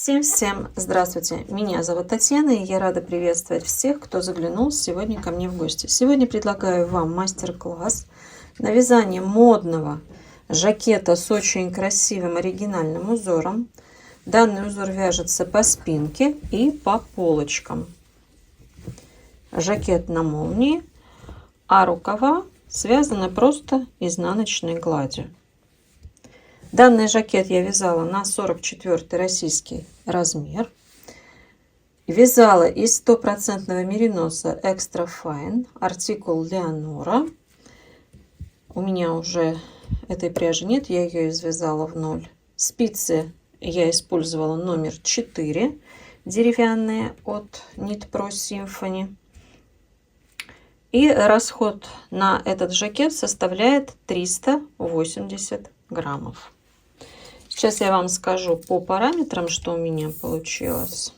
Всем здравствуйте! Меня зовут Татьяна, и я рада приветствовать всех, кто заглянул сегодня ко мне в гости. Сегодня предлагаю вам мастер-класс на вязание модного жакета с очень красивым оригинальным узором. Данный узор вяжется по спинке и по полочкам. Жакет на молнии, а рукава связаны просто изнаночной гладью. Данный жакет я вязала на 44 российский размер. Вязала из 100% мериноса Extra Fine, артикул Леонора. У меня уже этой пряжи нет, я ее извязала в ноль. Спицы я использовала номер 4, деревянные от Knit Pro Symphony. И расход на этот жакет составляет 380 граммов. Сейчас я вам скажу по параметрам, что у меня получилось.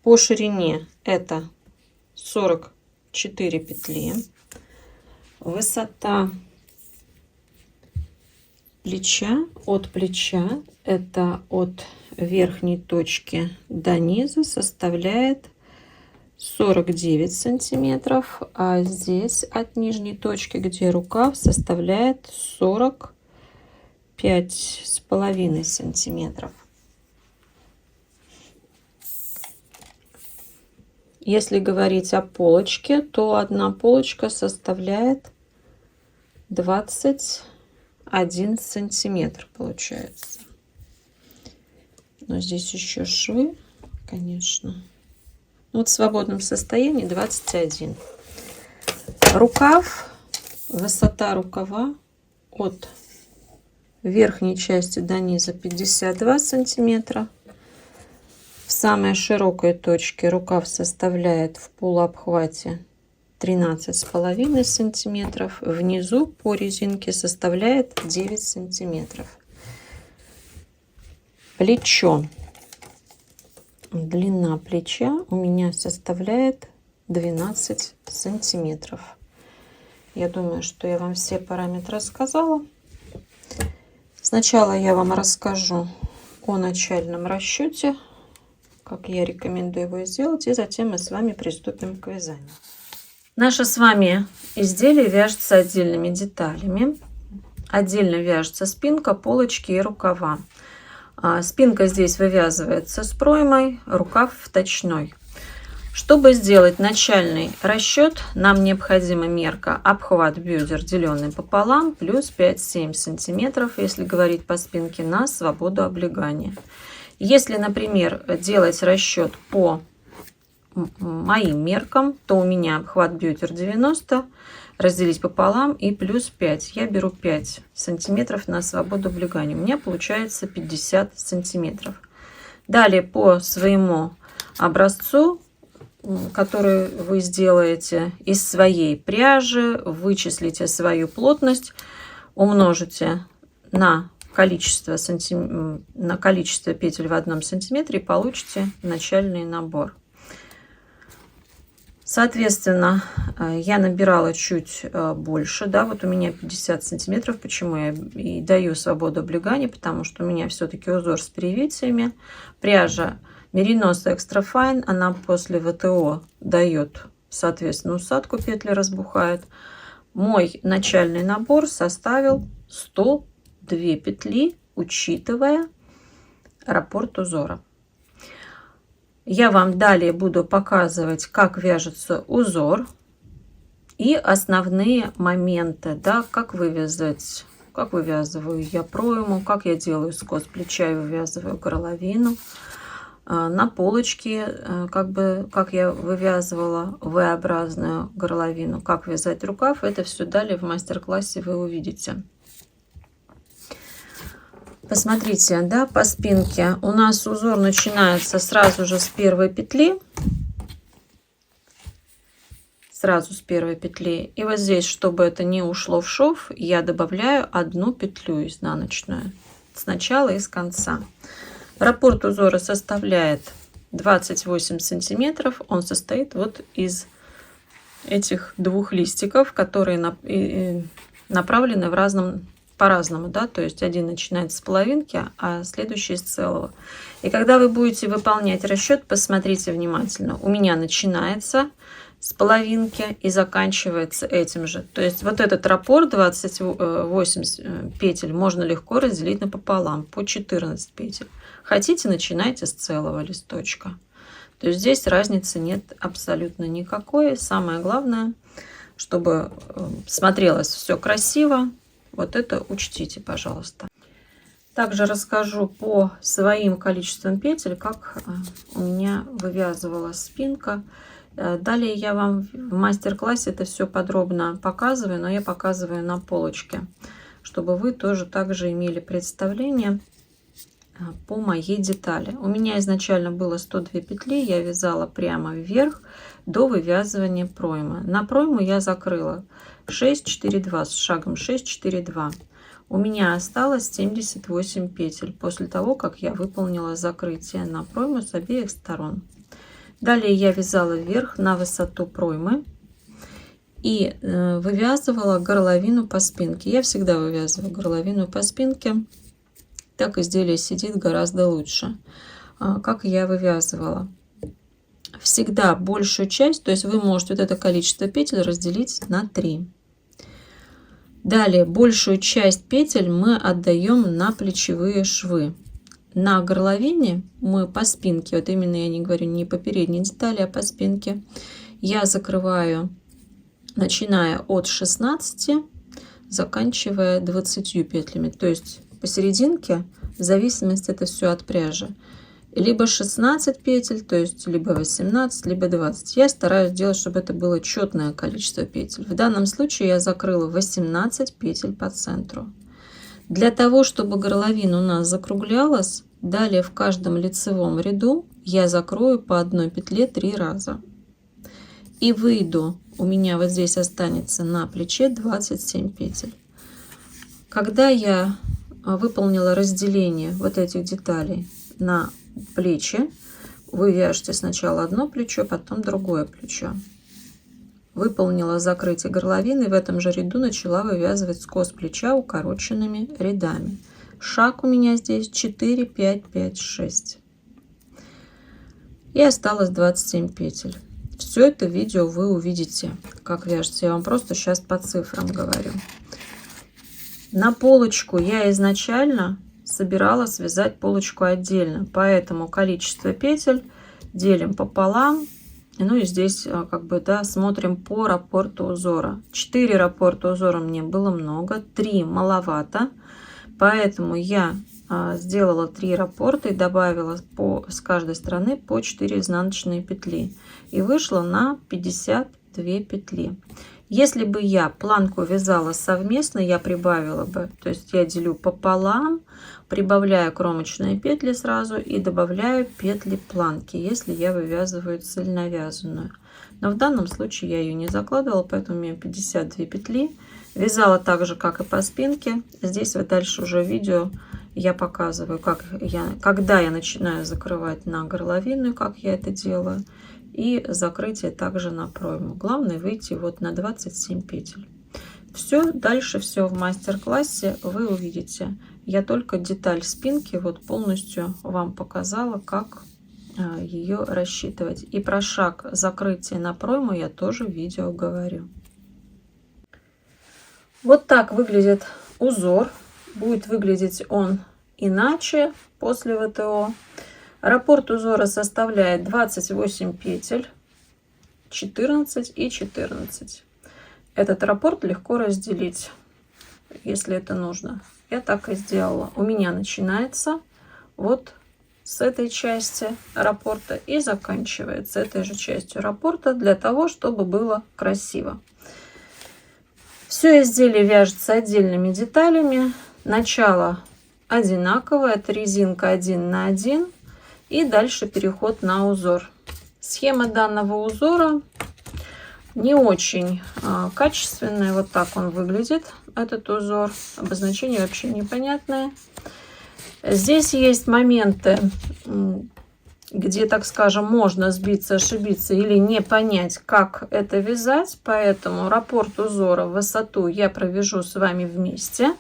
По ширине это 44 петли. Высота плеча от плеча, это от верхней точки до низа, составляет 49 сантиметров, а здесь от нижней точки, где рукав, составляет 45,5 сантиметров. Если говорить о полочке, то одна полочка составляет 21 сантиметр получается. Но здесь еще швы, конечно. Вот в свободном состоянии 21. Рукав, высота рукава от верхней части до низа 52 сантиметра. В самой широкой точке рукав составляет в полуобхвате 13,5 сантиметров. Внизу по резинке составляет 9 сантиметров. Плечо. Длина плеча у меня составляет 12 сантиметров. Я думаю, что я вам все параметры рассказала. Сначала я вам расскажу о начальном расчете, как я рекомендую его сделать, и затем мы с вами приступим к вязанию. Наше с вами изделие вяжется отдельными деталями. Отдельно вяжется спинка, полочки и рукава. Спинка здесь вывязывается с проймой, рукав вточной. Чтобы сделать начальный расчет, нам необходима мерка обхват бедер, деленный пополам, плюс 5-7 сантиметров, если говорить по спинке, на свободу облегания. Если, например, делать расчет по моим меркам, то у меня обхват бедер 90, разделить пополам и плюс 5. Я беру 5 сантиметров на свободу облегания. У меня получается 50 сантиметров. Далее по своему образцу, который вы сделаете из своей пряжи, вычислите свою плотность, умножите на количество петель в 1 сантиметре и получите начальный набор. Соответственно, я набирала чуть больше, да, вот у меня 50 сантиметров. Почему я и даю свободу облегания? Потому что у меня все-таки узор с перевитиями. Пряжа Merinosa Extra Fine, она после ВТО дает, соответственно, усадку, петли разбухают. Мой начальный набор составил 102 петли, учитывая раппорт узора. Я вам далее буду показывать, как вяжется узор и основные моменты, да, как вывязать, как вывязываю я пройму, как я делаю скос плеча и вывязываю горловину. На полочке, как я вывязывала V-образную горловину, как вязать рукав, это все далее в мастер-классе вы увидите. Посмотрите, да, по спинке у нас узор начинается сразу же с первой петли. Сразу с первой петли. И вот здесь, чтобы это не ушло в шов, я добавляю 1 петлю изнаночную. С начала и с конца. Раппорт узора составляет 28 сантиметров. Он состоит вот из этих 2 листиков, которые направлены в разном по-разному, да, то есть один начинается с половинки, а следующий с целого. И когда вы будете выполнять расчет, посмотрите внимательно. У меня начинается с половинки и заканчивается этим же. То есть вот этот раппорт 28 петель можно легко разделить напополам по 14 петель. Хотите, начинайте с целого листочка. То есть здесь разницы нет абсолютно никакой. Самое главное, чтобы смотрелось все красиво. Вот это учтите, пожалуйста. Также расскажу по своим количествам петель, как у меня вывязывалась спинка. Далее я вам в мастер-классе это все подробно показываю, но я показываю на полочке, чтобы вы тоже также имели представление по моей детали. У меня изначально было 102 петли, я вязала прямо вверх до вывязывания проймы. На пройму я закрыла 6-4-2 с шагом 6-4-2. У меня осталось 78 петель после того, как я выполнила закрытие на пройму с обеих сторон. Далее я вязала вверх на высоту проймы и вывязывала горловину по спинке. Я всегда вывязываю горловину по спинке. Так изделие сидит гораздо лучше. Как я вывязывала? Всегда большую часть, то есть вы можете вот это количество петель разделить на 3. Далее большую часть петель мы отдаем на плечевые швы. На горловине мы по спинке, вот именно я не говорю не по передней детали, а по спинке, я закрываю, начиная от 16, заканчивая 20 петлями. То есть посерединке, в зависимости это все от пряжи, либо 16 петель, то есть либо 18, либо 20. Я стараюсь делать, чтобы это было четное количество петель. В данном случае я закрыла 18 петель по центру. Для того, чтобы горловина у нас закруглялась, далее в каждом лицевом ряду я закрою по одной петле 3 раза. И выйду, у меня вот здесь останется на плече 27 петель. Когда я выполнила разделение вот этих деталей на плечи, вы вяжете сначала одно плечо, потом другое плечо. Выполнила закрытие горловины, в этом же ряду начала вывязывать скос плеча укороченными рядами. Шаг у меня здесь 4, 5, 5, 6. И осталось 27 петель. Все это видео вы увидите, как вяжется. Я вам просто сейчас по цифрам говорю. На полочку я изначально собирала связать полочку отдельно, поэтому количество петель делим пополам. Ну и здесь как бы, да, смотрим по раппорту узора. 4 раппорта узора мне было много, 3 маловато, поэтому я сделала 3 раппорта и добавила с каждой стороны по 4 изнаночные петли и вышла на 52 петли. Если бы я планку вязала совместно, я прибавила бы, то есть я делю пополам, прибавляю кромочные петли сразу и добавляю петли планки, если я вывязываю цельновязанную. Но в данном случае я ее не закладывала, поэтому у меня 52 петли. Вязала так же, как и по спинке. Здесь вот дальше уже видео я показываю, когда я начинаю закрывать на горловину, как я это делаю. И закрытие также на пройму. Главное выйти вот на 27 петель. Все, дальше все в мастер-классе вы увидите. Я только деталь спинки вот полностью вам показала, как ее рассчитывать. И про шаг закрытия на пройму я тоже в видео говорю. Вот так выглядит узор. Будет выглядеть он иначе после ВТО. Раппорт узора составляет 28 петель, 14 и 14. Этот раппорт легко разделить, если это нужно. Я так и сделала. У меня начинается вот с этой части раппорта и заканчивается этой же частью раппорта, для того, чтобы было красиво. Все изделие вяжется отдельными деталями. Начало одинаковое, это резинка 1 на 1. И дальше переход на узор. Схема данного узора не очень качественная. Вот так он выглядит, этот узор. Обозначение вообще непонятное. Здесь есть моменты, где, так скажем, можно сбиться, ошибиться или не понять, как это вязать. Поэтому раппорт узора в высоту я провяжу с вами вместе.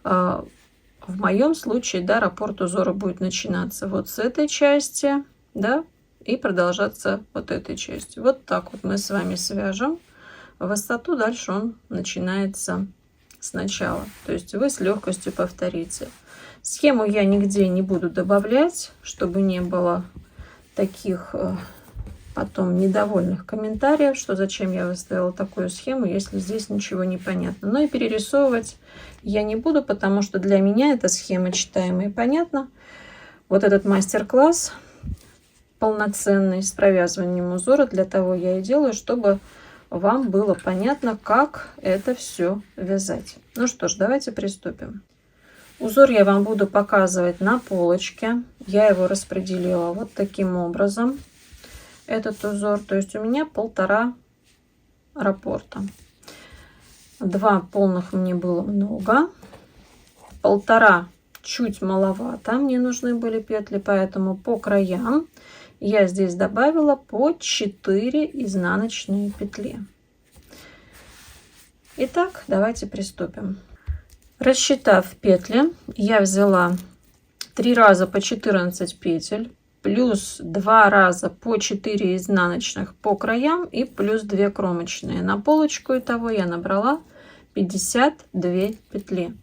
В моем случае, да, раппорт узора будет начинаться вот с этой части, да, и продолжаться вот этой частью. Вот так вот мы с вами свяжем высоту, дальше он начинается сначала. То есть вы с легкостью повторите. Схему я нигде не буду добавлять, чтобы не было таких потом недовольных комментариев, что зачем я выставила такую схему, если здесь ничего не понятно. Но и перерисовывать я не буду, потому что для меня эта схема читаема и понятна. Вот этот мастер-класс полноценный с провязыванием узора, для того я и делаю, чтобы вам было понятно, как это все вязать. Ну что ж, давайте приступим. Узор я вам буду показывать на полочке. Я его распределила вот таким образом. Этот узор, то есть у меня 1,5 раппорта. 2 полных мне было много, 1,5 чуть маловато, мне нужны были петли, поэтому по краям я здесь добавила по 4 изнаночные петли. Итак, давайте приступим. Рассчитав петли, я взяла 3 раза по 14 петель, плюс 2 раза по 4 изнаночных по краям и плюс 2 кромочные. На полочку итого я набрала 52 петли.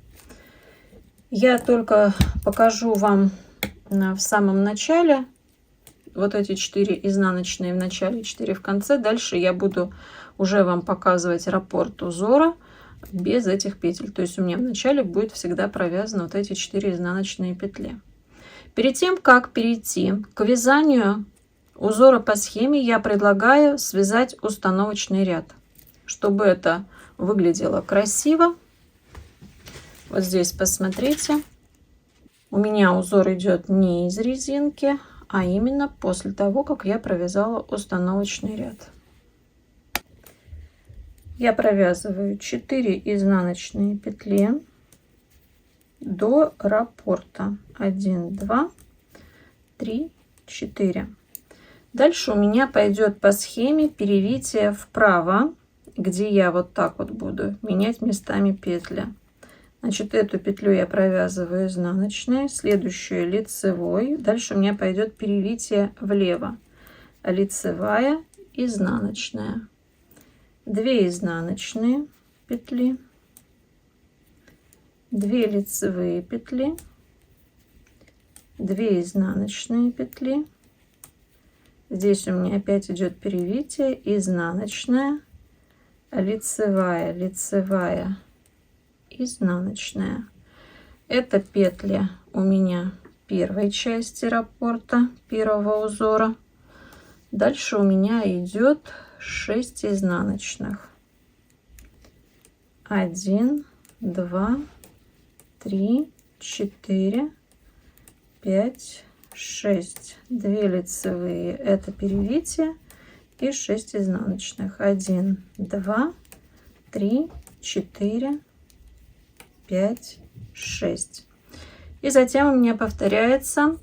Я только покажу вам в самом начале вот эти 4 изнаночные в начале, 4 в конце. Дальше я буду уже вам показывать раппорт узора без этих петель. То есть у меня в начале будет всегда провязаны вот эти 4 изнаночные петли. Перед тем, как перейти к вязанию узора по схеме, я предлагаю связать установочный ряд, чтобы это выглядело красиво. Вот здесь посмотрите, у меня узор идет не из резинки, а именно после того, как я провязала установочный ряд. Я провязываю 4 изнаночные петли до раппорта. 1, 2, 3, 4. Дальше у меня пойдет по схеме перевитие вправо, где я вот так вот буду менять местами петли. Значит, эту петлю я провязываю изнаночной, следующую лицевой. Дальше у меня пойдет перевитие влево. Лицевая, изнаночная. 2 изнаночные петли, 2 лицевые петли, 2 изнаночные петли. Здесь у меня опять идет перевитие, изнаночная, лицевая, лицевая, изнаночная. Это петли у меня первой части раппорта, первого узора. Дальше у меня идет 6 изнаночных. 1, 2, 3, 4, 5, 6. 2 лицевые, это перевитие, и 6 изнаночных. 1, 2, 3, 4, 5, 6. И затем у меня повторяется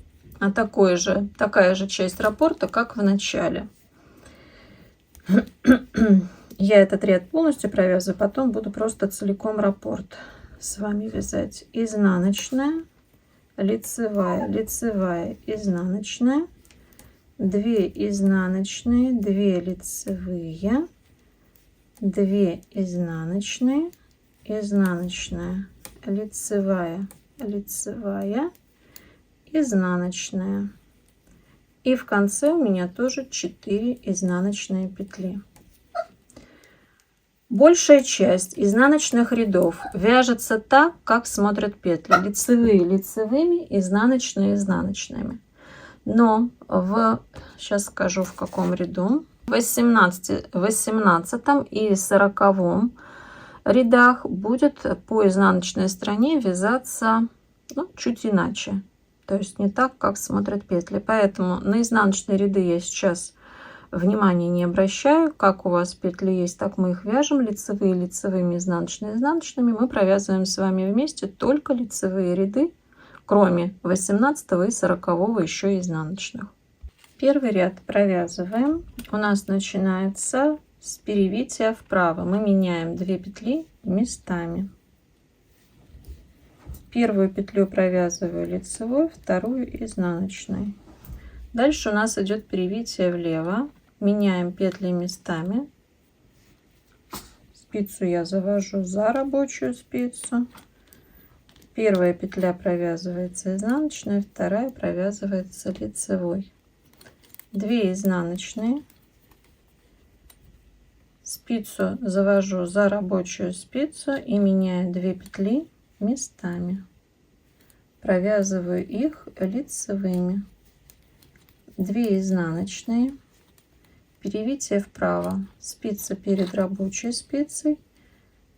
такая же часть раппорта, как в начале. Я этот ряд полностью провязываю, потом буду просто целиком раппорт с вами вязать. Изнаночная, лицевая, лицевая, изнаночная, 2 изнаночные, 2 лицевые, 2 изнаночные, изнаночная, лицевая, лицевая, изнаночная. И в конце у меня тоже 4 изнаночные петли. Большая часть изнаночных рядов вяжется так, как смотрят петли. Лицевые лицевыми, изнаночные изнаночными. Но сейчас скажу в каком ряду. В 18 и 40 рядах будет по изнаночной стороне вязаться чуть иначе. То есть не так, как смотрят петли. Поэтому на изнаночные ряды я сейчас внимания не обращаю. Как у вас петли есть, так мы их вяжем. Лицевые лицевыми, изнаночные изнаночными. Мы провязываем с вами вместе только лицевые ряды, кроме 18 и 40 еще изнаночных. Первый ряд провязываем. У нас начинается с перевития вправо. Мы меняем 2 петли местами. Первую петлю провязываю лицевой, вторую изнаночной. Дальше у нас идет перевитие влево. Меняем петли местами. Спицу я завожу за рабочую спицу. Первая петля провязывается изнаночной, вторая провязывается лицевой. 2 изнаночные. Спицу завожу за рабочую спицу и меняю 2 петли местами. Провязываю их лицевыми. 2 изнаночные. Перевитие вправо. Спица перед рабочей спицей.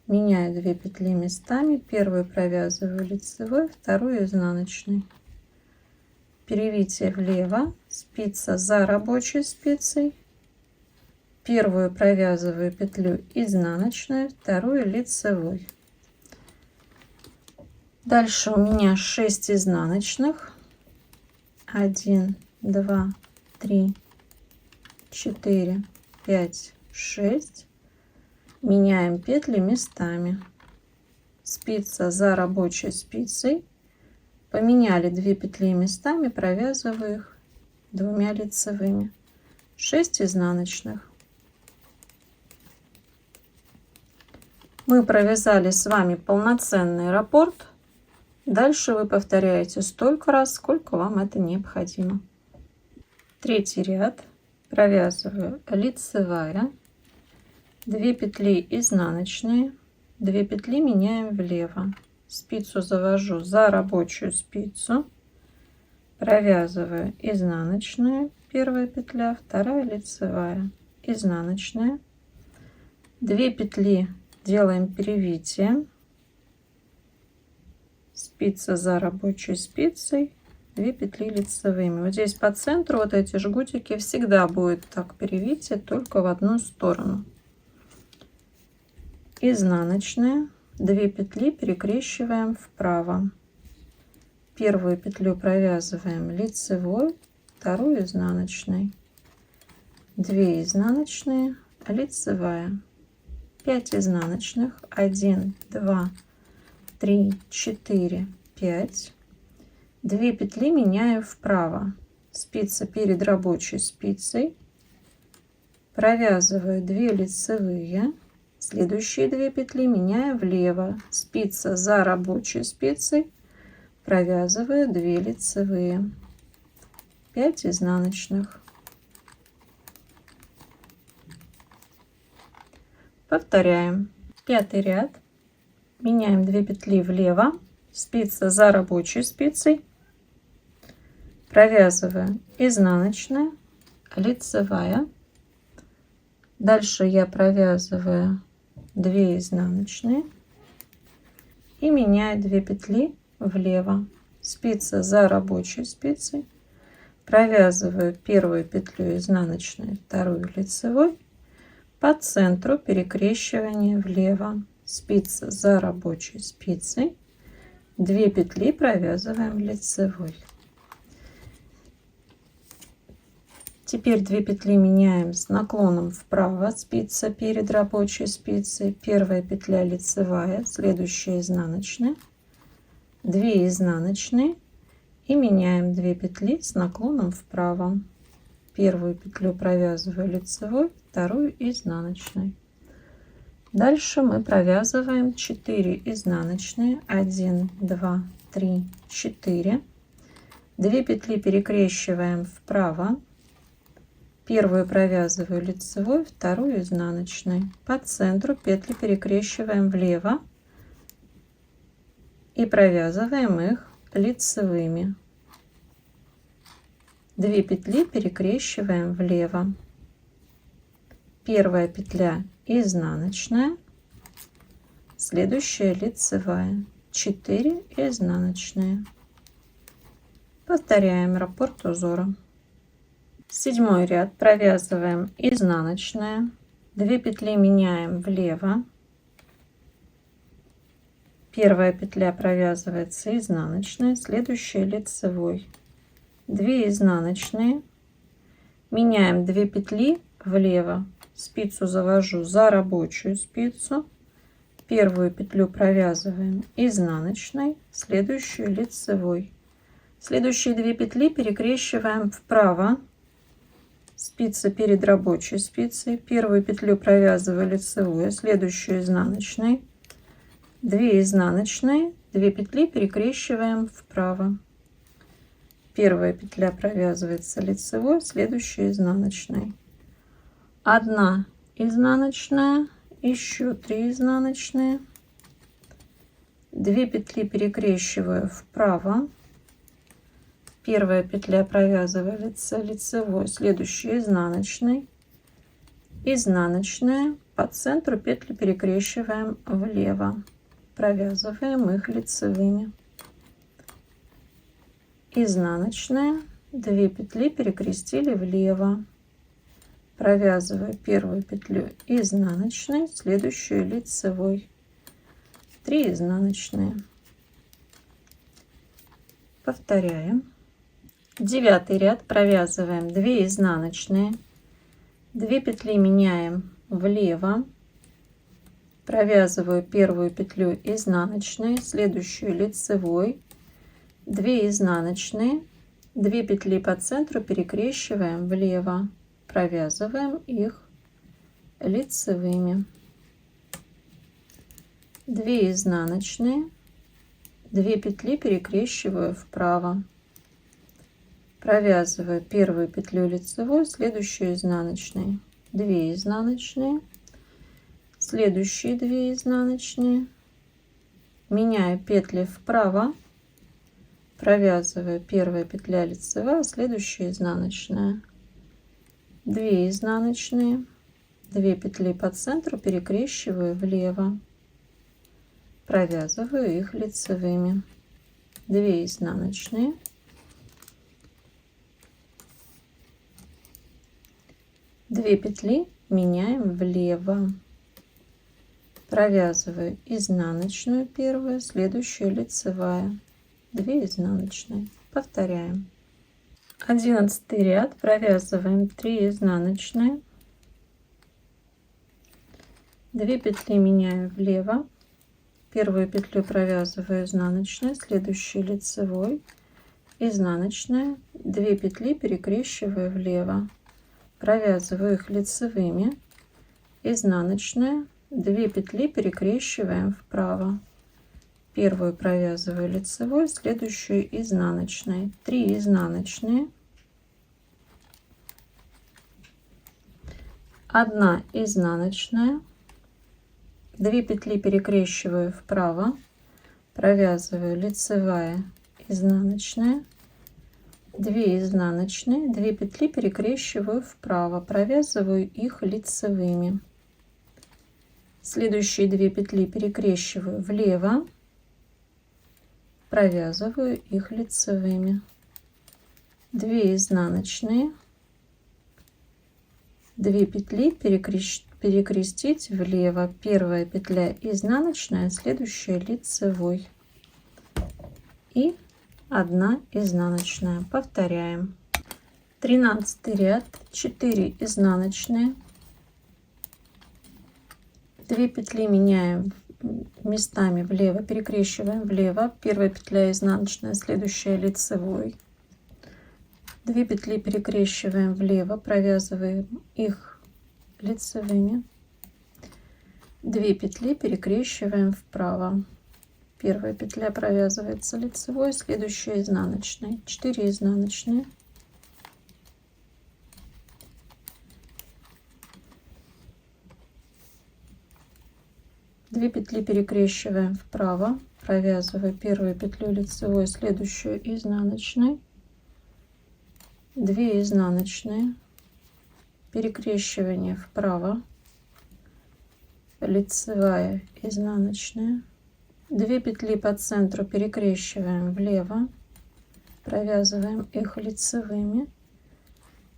Меняю 2 петли местами. Первую провязываю лицевой, вторую изнаночной. Перевитие влево. Спица за рабочей спицей. Первую провязываю петлю изнаночную, вторую лицевой. Дальше у меня 6 изнаночных. 1, 2, 3, 4, 5, 6. Меняем петли местами. Спица за рабочей спицей. Поменяли 2 петли местами, провязываю их 2 лицевыми. 6 изнаночных. Мы провязали с вами полноценный раппорт. Дальше вы повторяете столько раз, сколько вам это необходимо. Третий ряд. Провязываю лицевая. 2 петли изнаночные. 2 петли меняем влево. Спицу завожу за рабочую спицу. Провязываю изнаночную. Первая петля, вторая лицевая. Изнаночная. 2 петли делаем перевитие. Спица за рабочей спицей. 2 петли лицевыми. Вот здесь по центру вот эти жгутики всегда будет так перевитие, только в одну сторону. Изнаночная. 2 петли перекрещиваем вправо. Первую петлю провязываем лицевой, вторую изнаночной. 2 изнаночные, лицевая. 5 изнаночных. 1, 2, 3, 4, 5. 2 петли меняю вправо. Спица перед рабочей спицей. Провязываю 2 лицевые. Следующие 2 петли меняю влево. Спица за рабочей спицей. Провязываю 2 лицевые. 5 изнаночных. Повторяем. Пятый ряд. Меняем 2 петли влево. Спица за рабочей спицей. Провязываю изнаночная, лицевая. Дальше я провязываю 2 изнаночные и меняю 2 петли влево. Спица за рабочей спицей. Провязываю первую петлю изнаночной, вторую лицевой. По центру перекрещивание влево. Спица за рабочей спицей. 2 петли провязываем лицевой. Теперь 2 петли меняем с наклоном вправо. Спица перед рабочей спицей. Первая петля лицевая, следующая изнаночная. 2 изнаночные. И меняем 2 петли с наклоном вправо. Первую петлю провязываю лицевой, вторую изнаночной. Дальше мы провязываем 4 изнаночные. 1, 2, 3, 4. 2 петли перекрещиваем вправо. Первую провязываю лицевой, вторую изнаночной. По центру петли перекрещиваем влево и провязываем их лицевыми. 2 петли перекрещиваем влево. Первая петля изнаночная, следующая лицевая. 4 изнаночные. Повторяем раппорт узора. Седьмой ряд. Провязываем изнаночная. 2 петли меняем влево. Первая петля провязывается изнаночной, следующая лицевой. 2 изнаночные. Меняем 2 петли влево. Спицу завожу за рабочую спицу. Первую петлю провязываем изнаночной, следующую лицевой. Следующие 2 петли перекрещиваем вправо. Спица перед рабочей спицей. Первую петлю провязываю лицевую, следующую изнаночной. 2 изнаночные, 2 петли перекрещиваем вправо. Первая петля провязывается лицевой, следующая изнаночной. 1 изнаночная, еще 3 изнаночные, 2 петли перекрещиваю вправо. Первая петля провязывается лицевой, следующая изнаночной, изнаночная, по центру петли перекрещиваем влево, провязываем их лицевыми. Изнаночная, 2 петли перекрестили влево, провязываю первую петлю изнаночной, следующую лицевой, 3 изнаночные. Повторяем. 9 ряд провязываем 2 изнаночные, 2 петли меняем влево, провязываю первую петлю изнаночной, следующую лицевой, 2 изнаночные, 2 петли по центру перекрещиваем влево, провязываем их лицевыми, 2 изнаночные, 2 петли перекрещиваю вправо, провязываю первую петлю лицевой, следующую изнаночной, 2 изнаночные, следующие 2 изнаночные, меняю петли вправо, провязываю первая петля лицевая, следующая изнаночная, 2 изнаночные, 2 петли по центру перекрещиваю влево, провязываю их лицевыми, 2 изнаночные, 2 петли меняем влево, провязываю изнаночную первую, следующую лицевая, 2 изнаночные. Повторяем. 11 ряд провязываем 3 изнаночные, 2 петли меняю влево, первую петлю провязываю изнаночной, следующую лицевой, изнаночная, 2 петли перекрещиваю влево, провязываю их лицевыми, изнаночная, 2 петли перекрещиваем вправо, первую провязываю лицевой, следующую изнаночной, 3 изнаночные, 1 изнаночная, 2 петли перекрещиваю вправо, провязываю лицевая, изнаночная, 2 изнаночные, 2 петли перекрещиваю вправо, провязываю их лицевыми, следующие 2 петли перекрещиваю влево, провязываю их лицевыми, 2 изнаночные, 2 петли перекрестить влево, первая петля изнаночная, следующая лицевой и 1 изнаночная. Повторяем. 13 ряд, 4 изнаночные, 2 петли меняем местами влево, перекрещиваем влево, первая петля изнаночная, следующая лицевой, 2 петли перекрещиваем влево, провязываем их лицевыми, 2 петли перекрещиваем вправо, первая петля провязывается лицевой, следующая изнаночной, 4 изнаночные, 2 петли перекрещиваем вправо, провязываю первую петлю лицевой, следующую изнаночной, 2 изнаночные, перекрещивание вправо, лицевая, изнаночная, 2 петли по центру перекрещиваем влево, провязываем их лицевыми,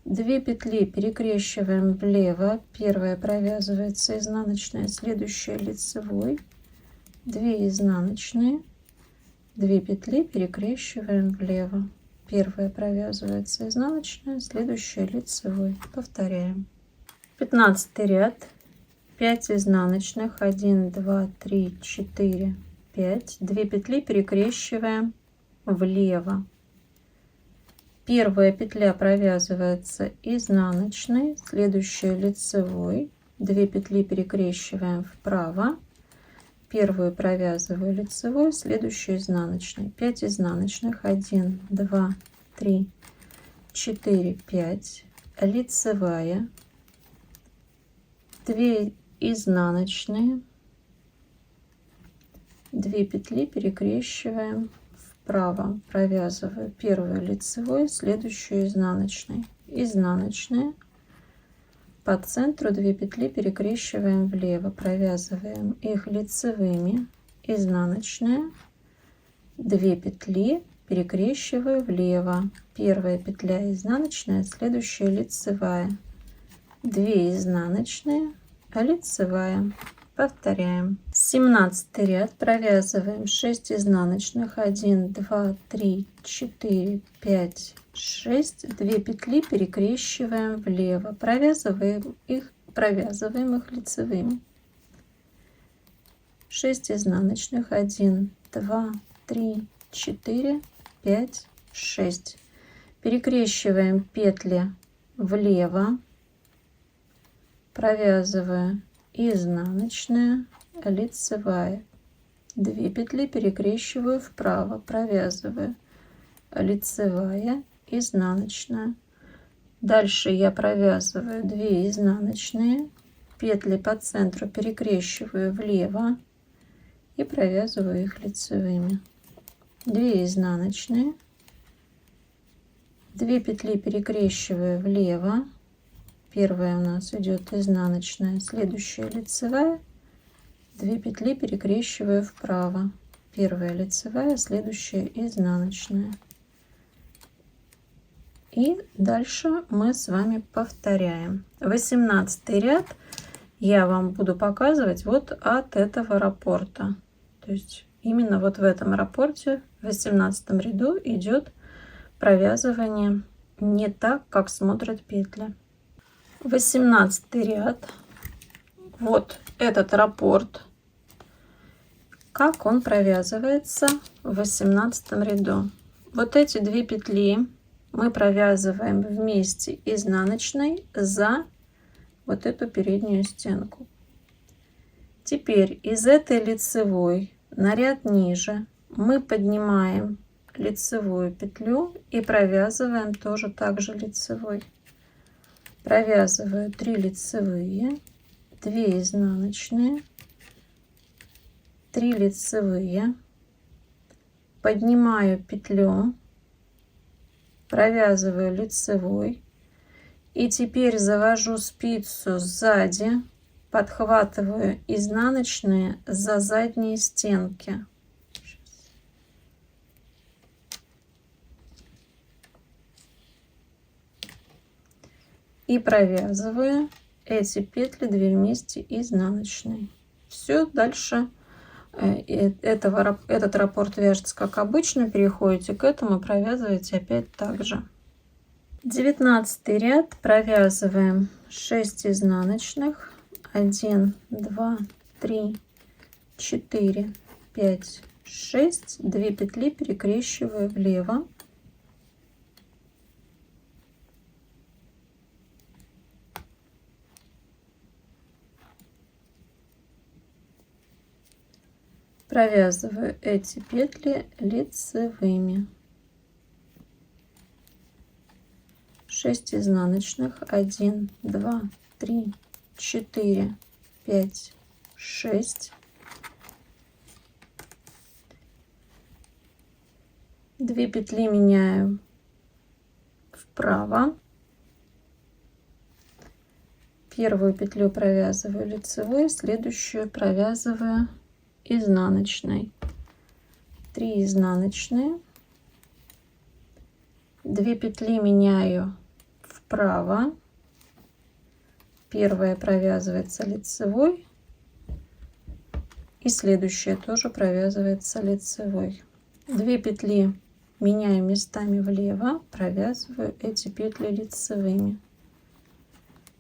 2 петли перекрещиваем влево, первая провязывается изнаночная, следующая лицевой, 2 изнаночные, 2 петли перекрещиваем влево, первая провязывается изнаночная, следующая лицевой. Повторяем. 15 ряд, 5 изнаночных, 1, 2, 3, 4, 5, 2 петли перекрещиваем влево. Первая петля провязывается изнаночной, следующая лицевой, 2 петли перекрещиваем вправо, первую провязываю лицевой, следующую изнаночной, 5 изнаночных, 1, 2, 3, 4, 5, лицевая, 2 изнаночные, 2 петли перекрещиваем вправо, провязываю первую лицевой, следующую изнаночной, изнаночная, по центру 2 петли перекрещиваем влево, провязываем их лицевыми, изнаночная, 2 петли перекрещиваю влево, первая петля изнаночная, следующая лицевая, 2 изнаночные, лицевая. Повторяем. 17 ряд провязываем 6 изнаночных, 1, 2, 3, 4, 5, 6, 2 петли перекрещиваем влево, провязываем их лицевыми, 6 изнаночных, 1, 2, 3, 4, 5, 6, перекрещиваем петли влево, провязывая изнаночная, лицевая, 2 петли перекрещиваю вправо, провязываю лицевая, изнаночная, дальше я провязываю 2 изнаночные, петли по центру перекрещиваю влево и провязываю их лицевыми, 2 изнаночные, 2 петли перекрещиваю влево, первая у нас идет изнаночная, следующая лицевая, 2 петли перекрещиваю вправо, первая лицевая, следующая изнаночная. И дальше мы с вами повторяем. 18 ряд я вам буду показывать вот от этого раппорта. То есть именно вот в этом раппорте в 18 ряду идет провязывание не так, как смотрят петли. 18 ряд, вот этот раппорт, как он провязывается в 18 ряду. Вот эти 2 петли мы провязываем вместе изнаночной за вот эту переднюю стенку. Теперь из этой лицевой на ряд ниже мы поднимаем лицевую петлю и провязываем тоже также лицевой. Провязываю 3 лицевые, 2 изнаночные, 3 лицевые, поднимаю петлю, провязываю лицевой и теперь завожу спицу сзади, подхватываю изнаночные за задние стенки. И провязываю эти петли 2 вместе изнаночной. Все, дальше этот раппорт вяжется как обычно, переходите к этому и провязываете опять так же. 19 ряд провязываем 6 изнаночных, 1, 2, 3, 4, 5, 6, 2 петли перекрещиваю влево, провязываю эти петли лицевыми, 6 изнаночных, 1, 2, 3, 4, 5, 6, 2 петли меняю вправо, первую петлю провязываю лицевой, следующую провязываю изнаночной, 3 изнаночные, 2 петли меняю вправо, первая провязывается лицевой и следующая тоже провязывается лицевой, 2 петли меняю местами влево, провязываю эти петли лицевыми.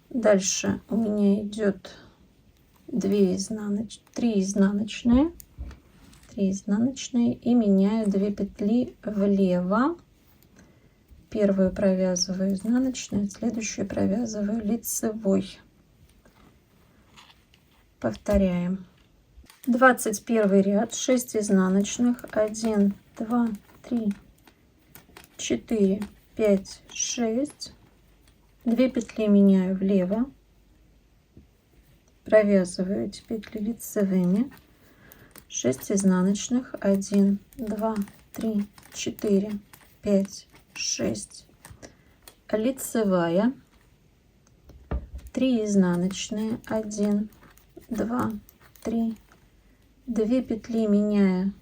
Дальше у меня идет 3 изнаночные, 3 изнаночные и меняю 2 петли влево. Первую провязываю изнаночной, следующую провязываю лицевой. Повторяем. 21 ряд, 6 изнаночных, 1, 2, 3, 4, 5, 6. 2 петли меняю влево, провязываю эти петли лицевыми, 6 изнаночных, 1, 2, 3, 4, 5, 6, лицевая, 3 изнаночные, 1, 2, 3, 2 петли меняю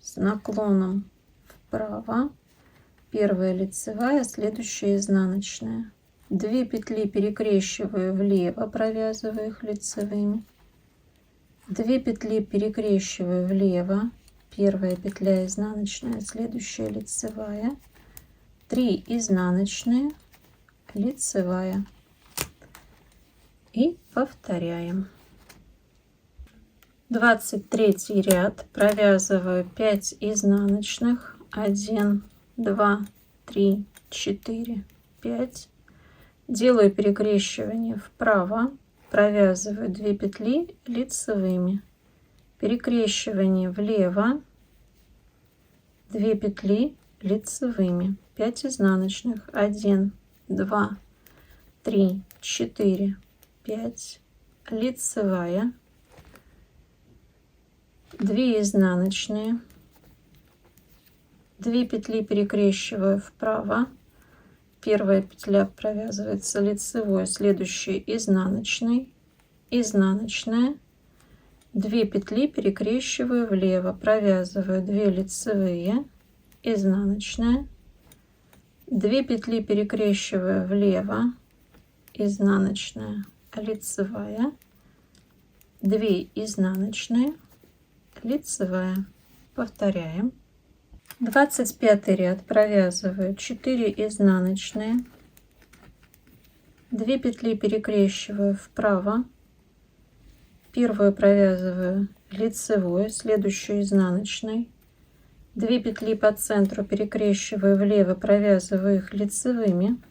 с наклоном вправо, первая лицевая, следующая изнаночная, 2 петли перекрещиваю влево, провязываю их лицевыми, 2 петли перекрещиваю влево, первая петля изнаночная, следующая лицевая, 3 изнаночные, лицевая, и повторяем. 23 ряд, провязываю 5 изнаночных, 1, 2, 3, 4, 5, делаю перекрещивание вправо, провязываю 2 петли лицевыми, перекрещивание влево, 2 петли лицевыми, 5 изнаночных, 1, 2, 3, 4, 5, лицевая, 2 изнаночные, 2 петли перекрещиваю вправо, первая петля провязывается лицевой, следующая изнаночной, изнаночная, 2 петли перекрещиваю влево, провязываю 2 лицевые, изнаночная, 2 петли перекрещиваю влево, изнаночная, лицевая, 2 изнаночные, лицевая. Повторяем. 25 ряд, провязываю 4 изнаночные, 2 петли перекрещиваю вправо, первую провязываю лицевой, следующую изнаночной, 2 петли по центру перекрещиваю влево, провязываю их лицевыми,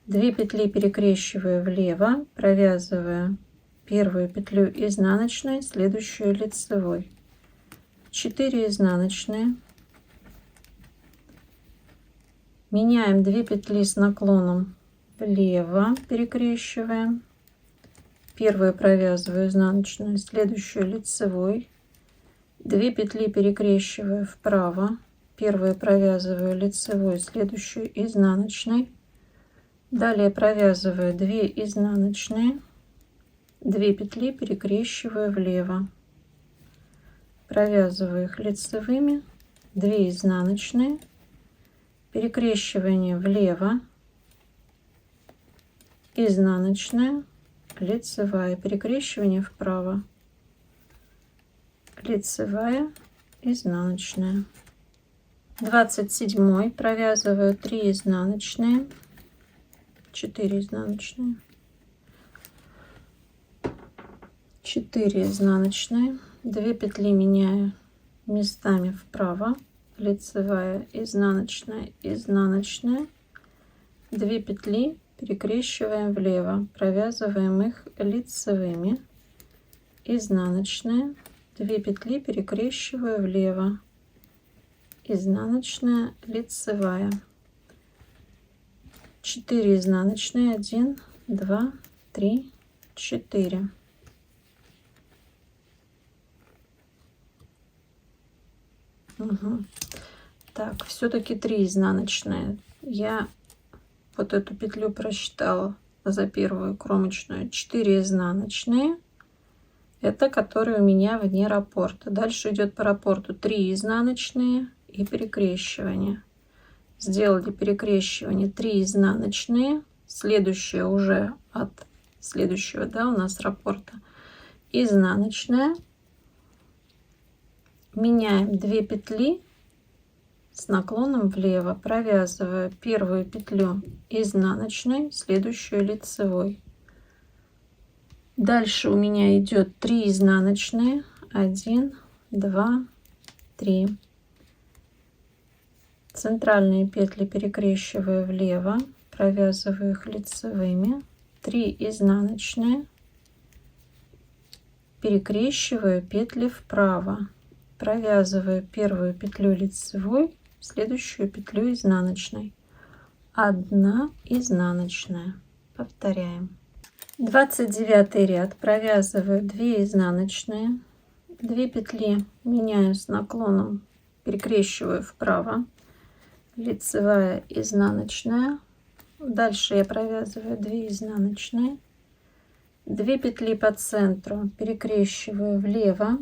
2 петли перекрещиваю влево, провязываю первую петлю изнаночной, следующую лицевой, 4 изнаночные, меняем 2 петли с наклоном влево, перекрещиваем, первую провязываю изнаночную, следующую лицевой, 2 петли перекрещиваю вправо, первую провязываю лицевой, следующую изнаночной, далее провязываю 2 изнаночные, 2 петли перекрещиваю влево, провязываю их лицевыми, 2 изнаночные, перекрещивание влево, изнаночная, лицевая, перекрещивание вправо, лицевая, изнаночная. 27 провязываю 3 изнаночные, 4 изнаночные, 4 изнаночные, 2 петли меняю местами вправо, лицевая, изнаночная, изнаночная, 2 петли перекрещиваем влево, провязываем их лицевыми, изнаночная, 2 петли перекрещиваю влево, изнаночная, лицевая, 4 изнаночные, 1, 2, 3, 4. Угу. Так, все-таки 3 изнаночные. Я вот эту петлю просчитала за первую кромочную. 4 изнаночные, это которые у меня вне раппорта. Дальше идет по раппорту 3 изнаночные и перекрещивание. Сделали перекрещивание 3 изнаночные, следующее уже от следующего, да, у нас раппорта, изнаночная, меняем 2 петли с наклоном влево, провязываю первую петлю изнаночной, следующую лицевой, Дальше у меня идет 3 изнаночные. 1, 2, 3. Центральные петли перекрещиваю влево, провязываю их лицевыми. 3 изнаночные. Перекрещиваю петли вправо, провязываю первую петлю лицевой, следующую петлю изнаночной. 1 изнаночная. Повторяем. 29 ряд. Провязываю 2 изнаночные, 2 петли меняю с наклоном, перекрещиваю вправо, лицевая, изнаночная. Дальше я провязываю 2 изнаночные, 2 петли по центру, перекрещиваю влево,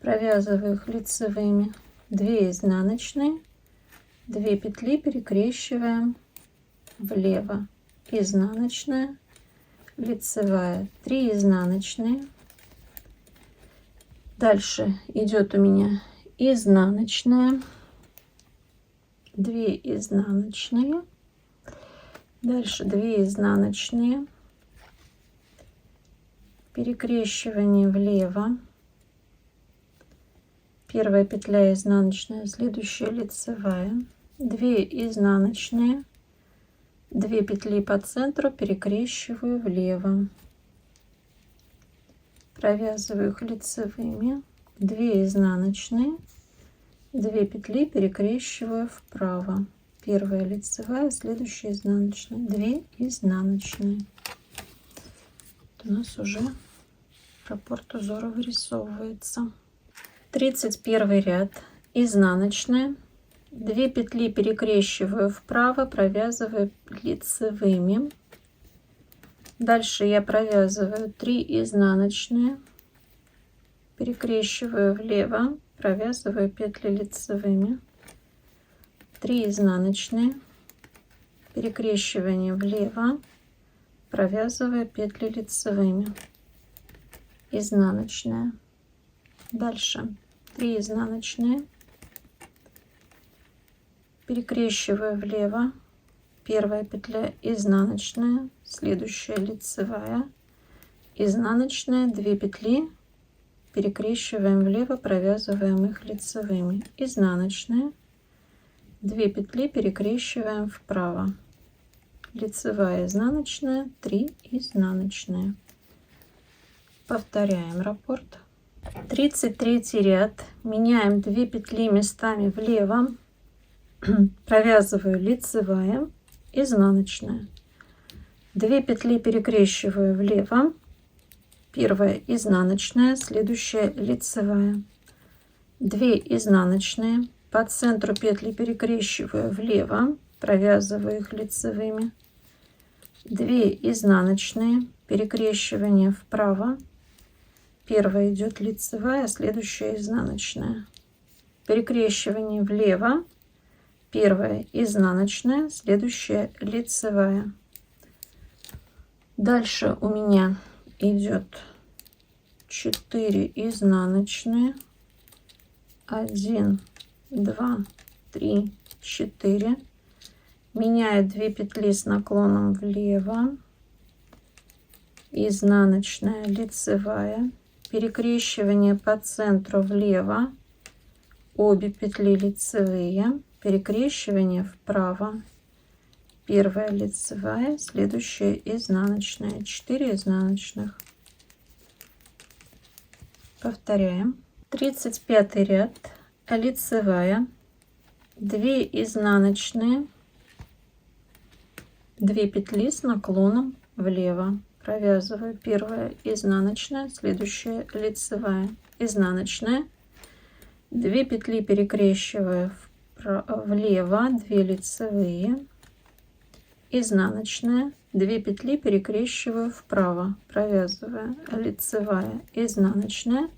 провязываю их лицевыми, 2 изнаночные, 2 петли перекрещиваем влево, изнаночная, лицевая, 3 изнаночные. Дальше идет у меня изнаночная, 2 изнаночные, дальше 2 изнаночные, перекрещивание влево, первая петля изнаночная, следующая лицевая, 2 изнаночные, 2 петли по центру, перекрещиваю влево, провязываю их лицевыми, 2 изнаночные, 2 петли перекрещиваю вправо, первая лицевая, следующая изнаночная, 2 изнаночные. Вот у нас уже раппорт узора вырисовывается. 31 ряд. Изнаночная, 2 петли перекрещиваю вправо, провязываю лицевыми. Дальше я провязываю 3 изнаночные, перекрещиваю влево, провязываю петли лицевыми, 3 изнаночные, перекрещивание влево, провязываю петли лицевыми, изнаночная. Дальше 3 изнаночные, перекрещиваю влево, первая петля изнаночная, следующая лицевая, изнаночная, 2 петли перекрещиваем влево, провязываем их лицевыми, изнаночная, 2 петли перекрещиваем вправо, лицевая, изнаночная, 3 изнаночные. Повторяем раппорт. 33 ряд. Меняем 2 петли местами влево, провязываю лицевая, изнаночная, 2 петли перекрещиваю влево, первая изнаночная, следующая лицевая, 2 изнаночные, по центру петли перекрещиваю влево, провязываю их лицевыми, 2 изнаночные, перекрещивание вправо, первая идет лицевая, следующая изнаночная, перекрещивание влево, первая изнаночная, следующая лицевая. Дальше у меня идет 4 изнаночные, 1, 2, 3, 4, меняю 2 петли с наклоном влево, изнаночная, лицевая, перекрещивание по центру влево, обе петли лицевые, перекрещивание вправо, первая лицевая, следующая изнаночная, 4 изнаночных. Повторяем. 35 ряд, лицевая, 2 изнаночные, 2 петли с наклоном влево, провязываю, первая изнаночная, следующая лицевая, изнаночная, 2 петли перекрещиваю влево, 2 лицевые, изнаночная, 2 петли перекрещиваю вправо, провязываю, лицевая, изнаночная,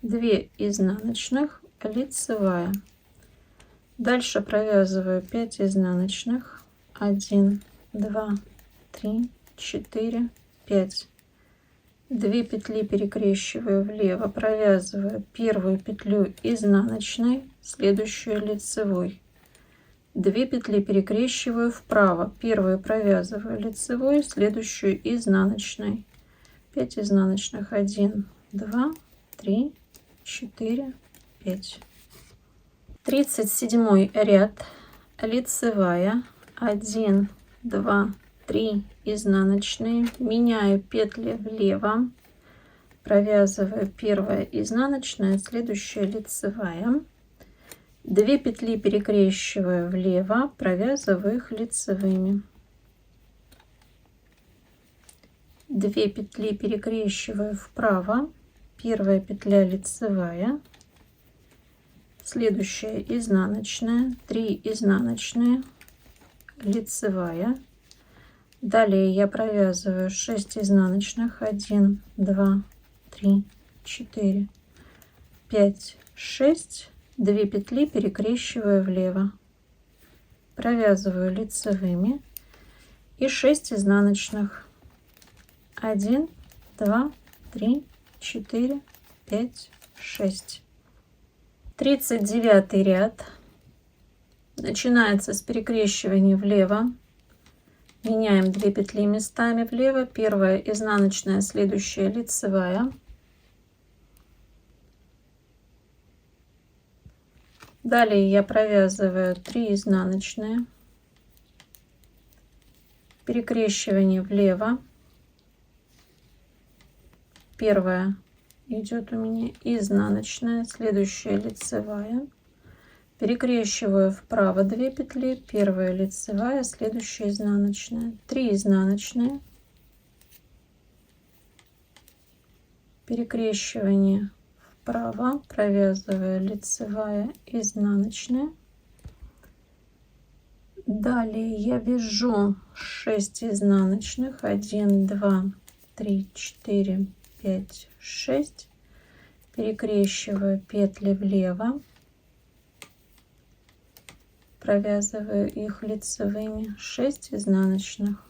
2 изнаночных, лицевая. Дальше провязываю 5 изнаночных, 1, 2, 3, 4, 5. 2 петли перекрещиваю влево, провязываю первую петлю изнаночной, следующую лицевой, 2 петли перекрещиваю вправо. Первую провязываю лицевой, следующую изнаночной. 5 изнаночных. 1, 2, 3, 4, 5. 37 ряд, лицевая. 1, 2, 3 изнаночные. Меняю петли влево. Провязываю первая изнаночная, следующая лицевая. 2 петли перекрещиваю влево, провязываю их лицевыми. 2 петли перекрещиваю вправо, первая петля лицевая, следующая изнаночная, 3 изнаночные, лицевая. Далее я провязываю 6 изнаночных. 1, 2, 3, 4, 5, 6. 2 петли перекрещиваю влево, провязываю лицевыми и 6 изнаночных. 1, 2, 3, 4, 5, 6. 39 ряд начинается с перекрещивания влево. Меняем 2 петли местами влево. Первая изнаночная, следующая лицевая. Далее я провязываю 3 изнаночные, перекрещивание влево. Первая идет у меня изнаночная, следующая лицевая. Перекрещиваю вправо 2 петли, первая лицевая, следующая изнаночная. 3 изнаночные, перекрещивание вправо, провязываю лицевая, изнаночная. Далее я вяжу 6 изнаночных. 1, 2, 3, 4, 5, 6. Перекрещиваю петли влево, провязываю их лицевыми. 6 изнаночных.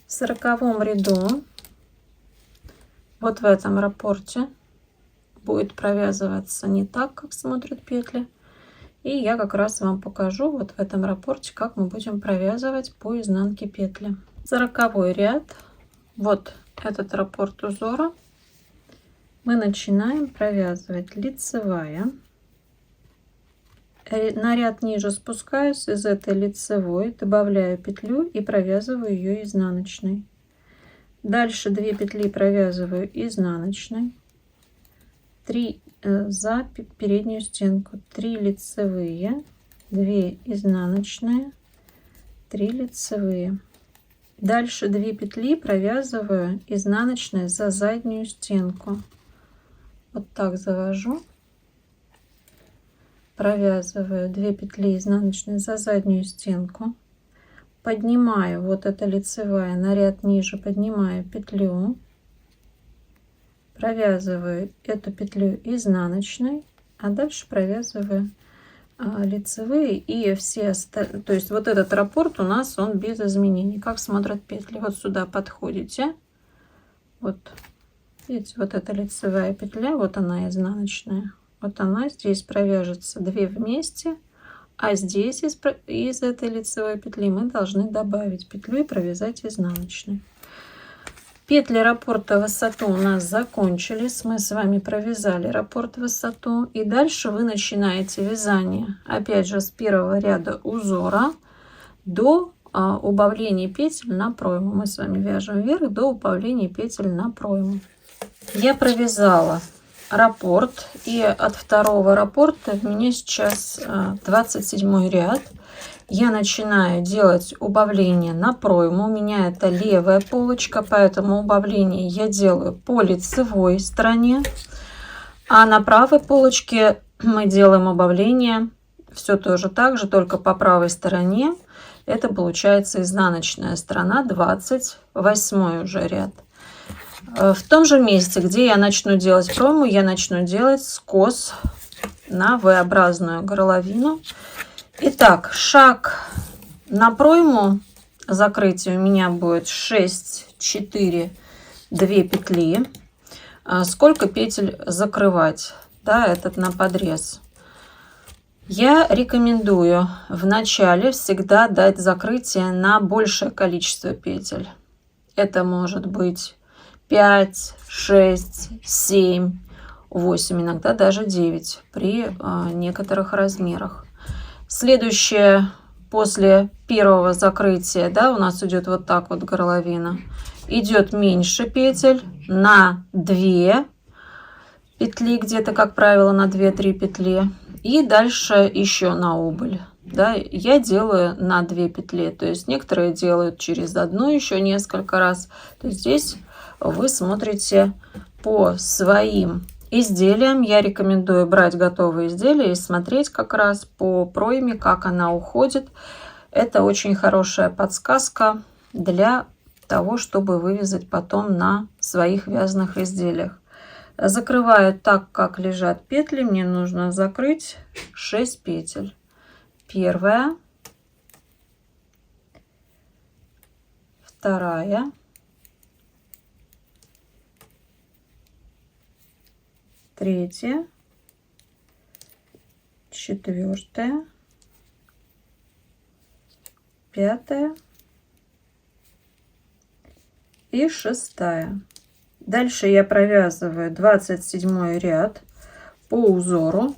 В 40 ряду, вот в этом раппорте, будет провязываться не так, как смотрят петли. И я как раз вам покажу вот в этом раппорте, как мы будем провязывать по изнанке петли. 40 ряд, вот этот раппорт узора. Мы начинаем провязывать лицевая. На ряд ниже спускаюсь, из этой лицевой добавляю петлю и провязываю ее изнаночной. Дальше 2 петли провязываю изнаночной, 3 за переднюю стенку, 3 лицевые, 2 изнаночные, 3 лицевые. Дальше 2 петли провязываю изнаночной за заднюю стенку. Вот так завожу, провязываю 2 петли изнаночной за заднюю стенку. Поднимаю, вот эта лицевая, на ряд ниже поднимаю петлю, провязываю эту петлю изнаночной, а дальше провязываю лицевые и все остальные. То есть вот этот раппорт у нас он без изменений. Как смотрят петли? Вот сюда подходите, вот видите, вот эта лицевая петля, вот она изнаночная, вот она здесь провяжется 2 вместе. А здесь из этой лицевой петли мы должны добавить петлю и провязать изнаночной. Петли раппорта высоту у нас закончились. Мы с вами провязали раппорт высоту. И дальше вы начинаете вязание, опять же, с первого ряда узора до убавления петель на пройму. Мы с вами вяжем вверх до убавления петель на пройму. Я провязала раппорт, и от второго раппорта у меня сейчас 27 ряд. Я начинаю делать убавление на пройму. У меня это левая полочка, поэтому убавление я делаю по лицевой стороне, а на правой полочке мы делаем убавление все тоже так же, только по правой стороне. Это получается изнаночная сторона, 28 уже ряд. В том же месте, где я начну делать пройму, я начну делать скос на V-образную горловину. Итак, шаг на пройму закрытие у меня будет 6, 4, 2 петли. Сколько петель закрывать, да, этот на подрез? Я рекомендую в начале всегда дать закрытие на большее количество петель. Это может быть 5, 6, 7, 8, иногда даже 9 при некоторых размерах. Следующее, после первого закрытия, да, у нас идет вот так вот горловина. Идет меньше петель на 2 петли, где-то, как правило, на 2-3 петли. И дальше еще на убыль. Да, я делаю на 2 петли. То есть некоторые делают через одну еще несколько раз. То есть здесь вы смотрите по своим изделиям. Я рекомендую брать готовые изделия и смотреть как раз по пройме, как она уходит. Это очень хорошая подсказка для того, чтобы вывязать потом на своих вязаных изделиях. Закрываю так, как лежат петли. Мне нужно закрыть 6 петель. Первая, вторая, третья, четвертая, пятая и шестая. Дальше я провязываю 27 ряд по узору.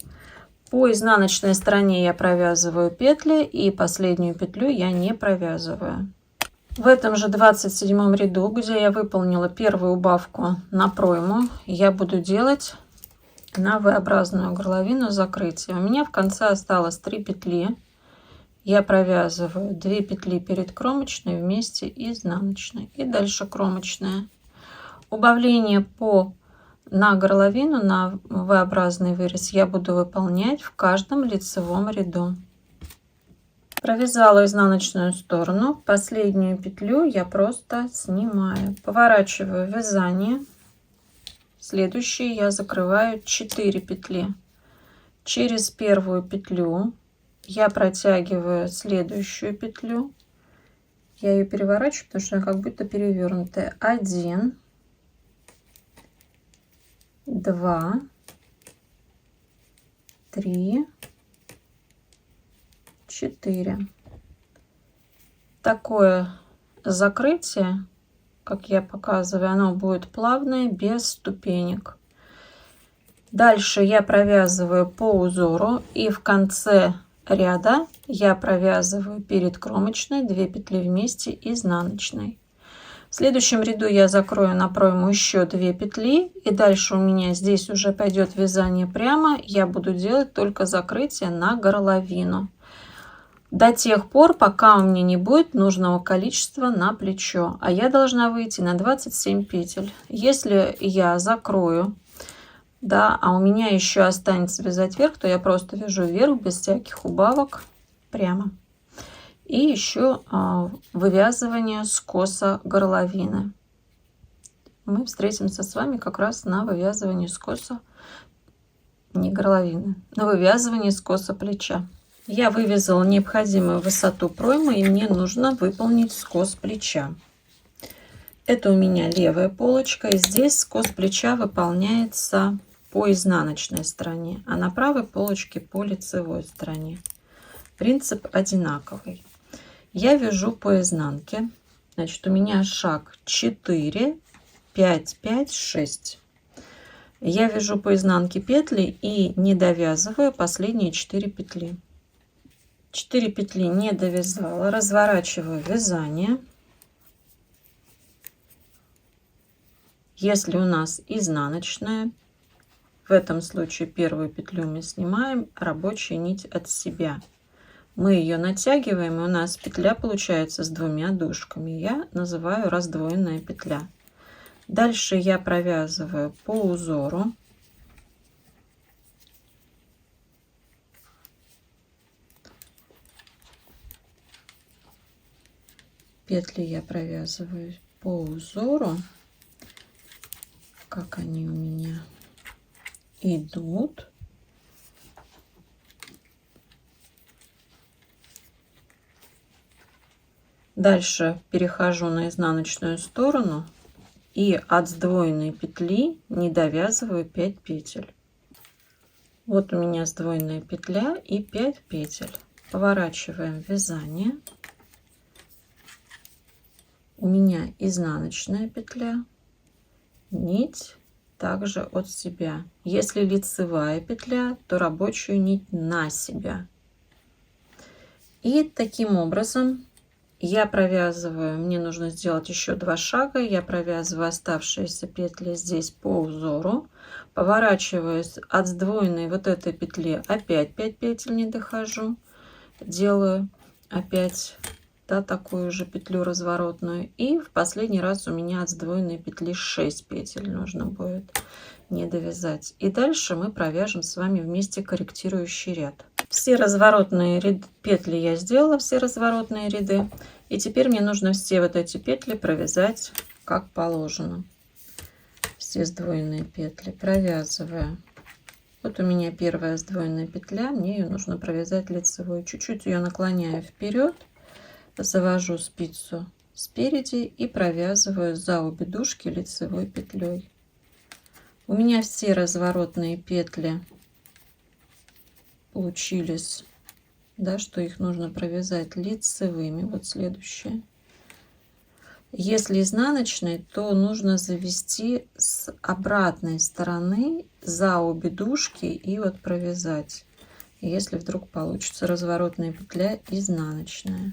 По изнаночной стороне я провязываю петли, и последнюю петлю я не провязываю. В этом же 27 ряду, где я выполнила первую убавку на пройму, я буду делать на V-образную горловину закрытие. У меня в конце осталось 3 петли. Я провязываю 2 петли перед кромочной вместе изнаночной, и дальше кромочная. Убавление на горловину, на V-образный вырез я буду выполнять в каждом лицевом ряду. Провязала изнаночную сторону, последнюю петлю я просто снимаю, поворачиваю вязание. Следующие я закрываю 4 петли. Через первую петлю я протягиваю следующую петлю. Я ее переворачиваю, потому что она как будто перевернутая. 1, 2, 3, 4. Такое закрытие, как я показываю, оно будет плавное, без ступенек. Дальше я провязываю по узору, и в конце ряда я провязываю перед кромочной 2 петли вместе изнаночной. В следующем ряду я закрою на пройму еще 2 петли, и дальше у меня здесь уже пойдет вязание прямо. Я буду делать только закрытие на горловину до тех пор, пока у меня не будет нужного количества на плечо, а я должна выйти на 27 петель. Если я закрою, да, а у меня еще останется вязать вверх, то я просто вяжу вверх без всяких убавок прямо. И еще вывязывание скоса горловины. Мы встретимся с вами как раз на вывязывании скоса, не горловины, на вывязывании скоса плеча. Я вывязала необходимую высоту проймы, и мне нужно выполнить скос плеча. Это у меня левая полочка, и здесь скос плеча выполняется по изнаночной стороне, а на правой полочке по лицевой стороне. Принцип одинаковый. Я вяжу по изнанке. Значит, у меня шаг 4, 5, 5, 6. Я вяжу по изнанке петли и не довязываю последние 4 петли. 4 петли не довязала, разворачиваю вязание. Если у нас изнаночная, в этом случае первую петлю мы снимаем, рабочую нить от себя. Мы ее натягиваем, и у нас петля получается с 2 дужками. Я называю раздвоенная петля. Дальше я провязываю по узору. Петли я провязываю по узору, как они у меня идут. Дальше перехожу на изнаночную сторону и от сдвоенной петли не довязываю 5 петель. Вот у меня сдвоенная петля и 5 петель. Поворачиваем вязание. У меня изнаночная петля, нить также от себя. Если лицевая петля, то рабочую нить на себя. И таким образом я провязываю, мне нужно сделать еще 2 шага, я провязываю оставшиеся петли здесь по узору, поворачиваюсь от сдвоенной вот этой петли, опять 5 петель не дохожу, делаю опять, да, такую же петлю разворотную, и в последний раз у меня от сдвоенной петли 6 петель нужно будет не довязать. И дальше мы провяжем с вами вместе корректирующий ряд. Все разворотные петли я сделала, все разворотные ряды. И теперь мне нужно все вот эти петли провязать как положено. Все сдвоенные петли провязываю. Вот у меня первая сдвоенная петля, мне ее нужно провязать лицевой. Чуть-чуть ее наклоняю вперед, завожу спицу спереди и провязываю за обе дужки лицевой петлей. У меня все разворотные петли получились, да, что их нужно провязать лицевыми. Вот следующее. Если изнаночной, то нужно завести с обратной стороны за обе дужки и вот провязать. Если вдруг получится разворотная петля изнаночная.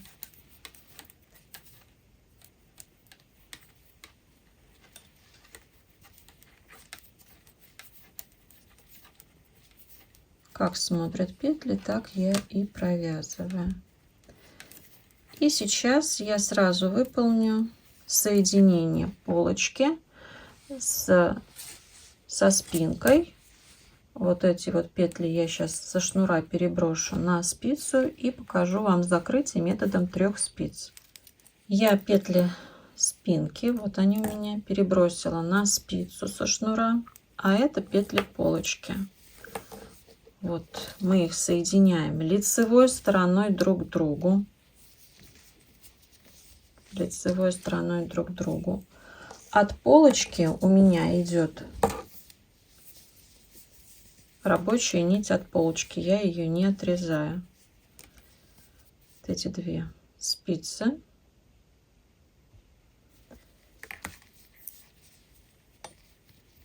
Как смотрят петли, так я и провязываю. И сейчас я сразу выполню соединение полочки со спинкой. Вот эти вот петли я сейчас со шнура переброшу на спицу и покажу вам закрытие методом 3 спиц. Я петли спинки, вот они у меня, перебросила на спицу со шнура, а это петли полочки. Вот мы их соединяем лицевой стороной друг к другу. Лицевой стороной друг к другу. От полочки у меня идет рабочая нить от полочки. Я ее не отрезаю. Вот эти 2 спицы.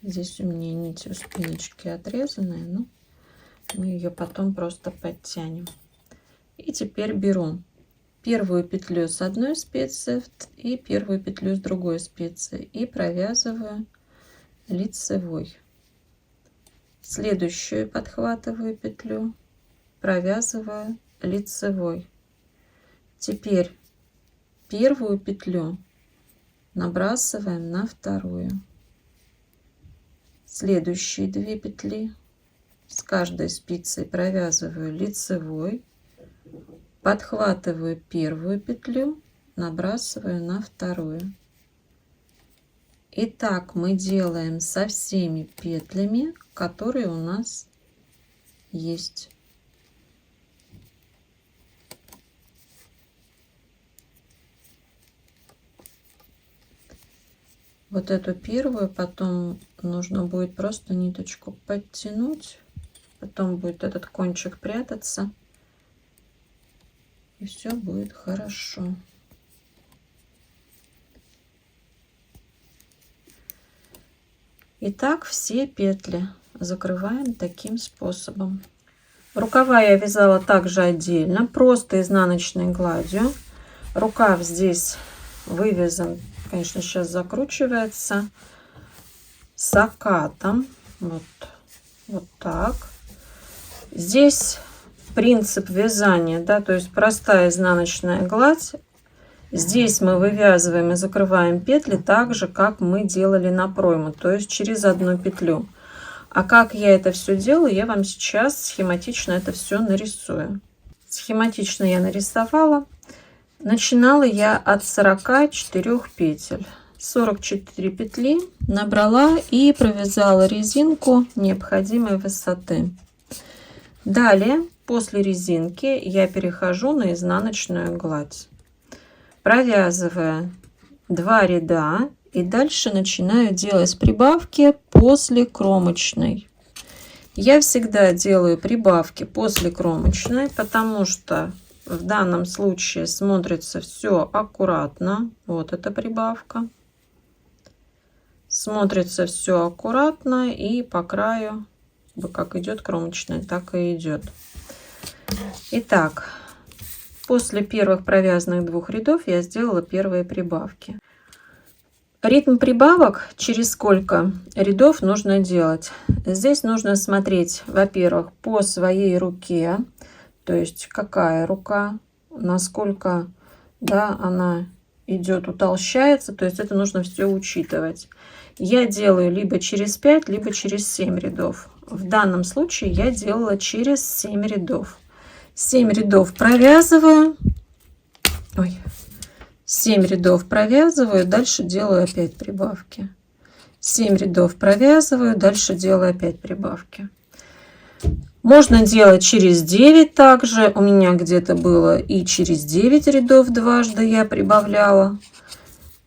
Здесь у меня нить у спиночки отрезанная, но мы ее потом просто подтянем. И теперь беру первую петлю с одной спицы и первую петлю с другой спицы и провязываю лицевой. Следующую подхватываю петлю, провязываю лицевой. Теперь первую петлю набрасываем на вторую. Следующие 2 петли с каждой спицей провязываю лицевой, подхватываю первую петлю, набрасываю на вторую. И так мы делаем со всеми петлями, которые у нас есть. Вот эту первую потом нужно будет просто ниточку подтянуть. Потом будет этот кончик прятаться. И все будет хорошо. Итак, все петли закрываем таким способом. Рукава я вязала также отдельно, просто изнаночной гладью. Рукав здесь вывязан, конечно, сейчас закручивается с окатом. Вот так. Здесь принцип вязания, да, то есть простая изнаночная гладь. Здесь мы вывязываем и закрываем петли так же, как мы делали на пройму, то есть через одну петлю. А как я это все делаю, я вам сейчас схематично это все нарисую. Схематично я нарисовала. Начинала я от 44 петель. 44 петли набрала и провязала резинку необходимой высоты. Далее, после резинки, я перехожу на изнаночную гладь, провязывая 2 ряда, и дальше начинаю делать прибавки после кромочной. Я всегда делаю прибавки после кромочной, потому что в данном случае смотрится все аккуратно. Вот эта прибавка. Смотрится все аккуратно, и по краю, как идет кромочная, так и идет. Итак, после первых провязанных 2 рядов я сделала первые прибавки. Ритм прибавок, через сколько рядов нужно делать. Здесь нужно смотреть, во-первых, по своей руке, то есть какая рука, насколько, да, она идет, утолщается, то есть это нужно все учитывать. Я делаю либо через 5, либо через 7 рядов. В данном случае я делала через 7 рядов. 7 рядов провязываю. Ой. 7 рядов провязываю, дальше делаю опять прибавки. 7 рядов провязываю, дальше делаю опять прибавки. Можно делать через 9 также. У меня где-то было и через 9 рядов дважды я прибавляла.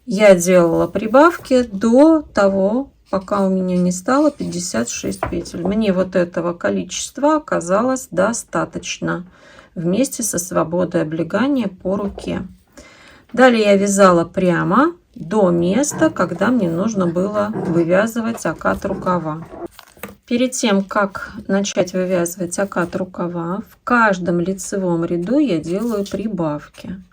Я делала прибавки до того, пока у меня не стало 56 петель. Мне вот этого количества оказалось достаточно вместе со свободой облегания по руке. Далее я вязала прямо до места, когда мне нужно было вывязывать окат рукава. Перед тем, как начать вывязывать окат рукава, в каждом лицевом ряду я делаю прибавки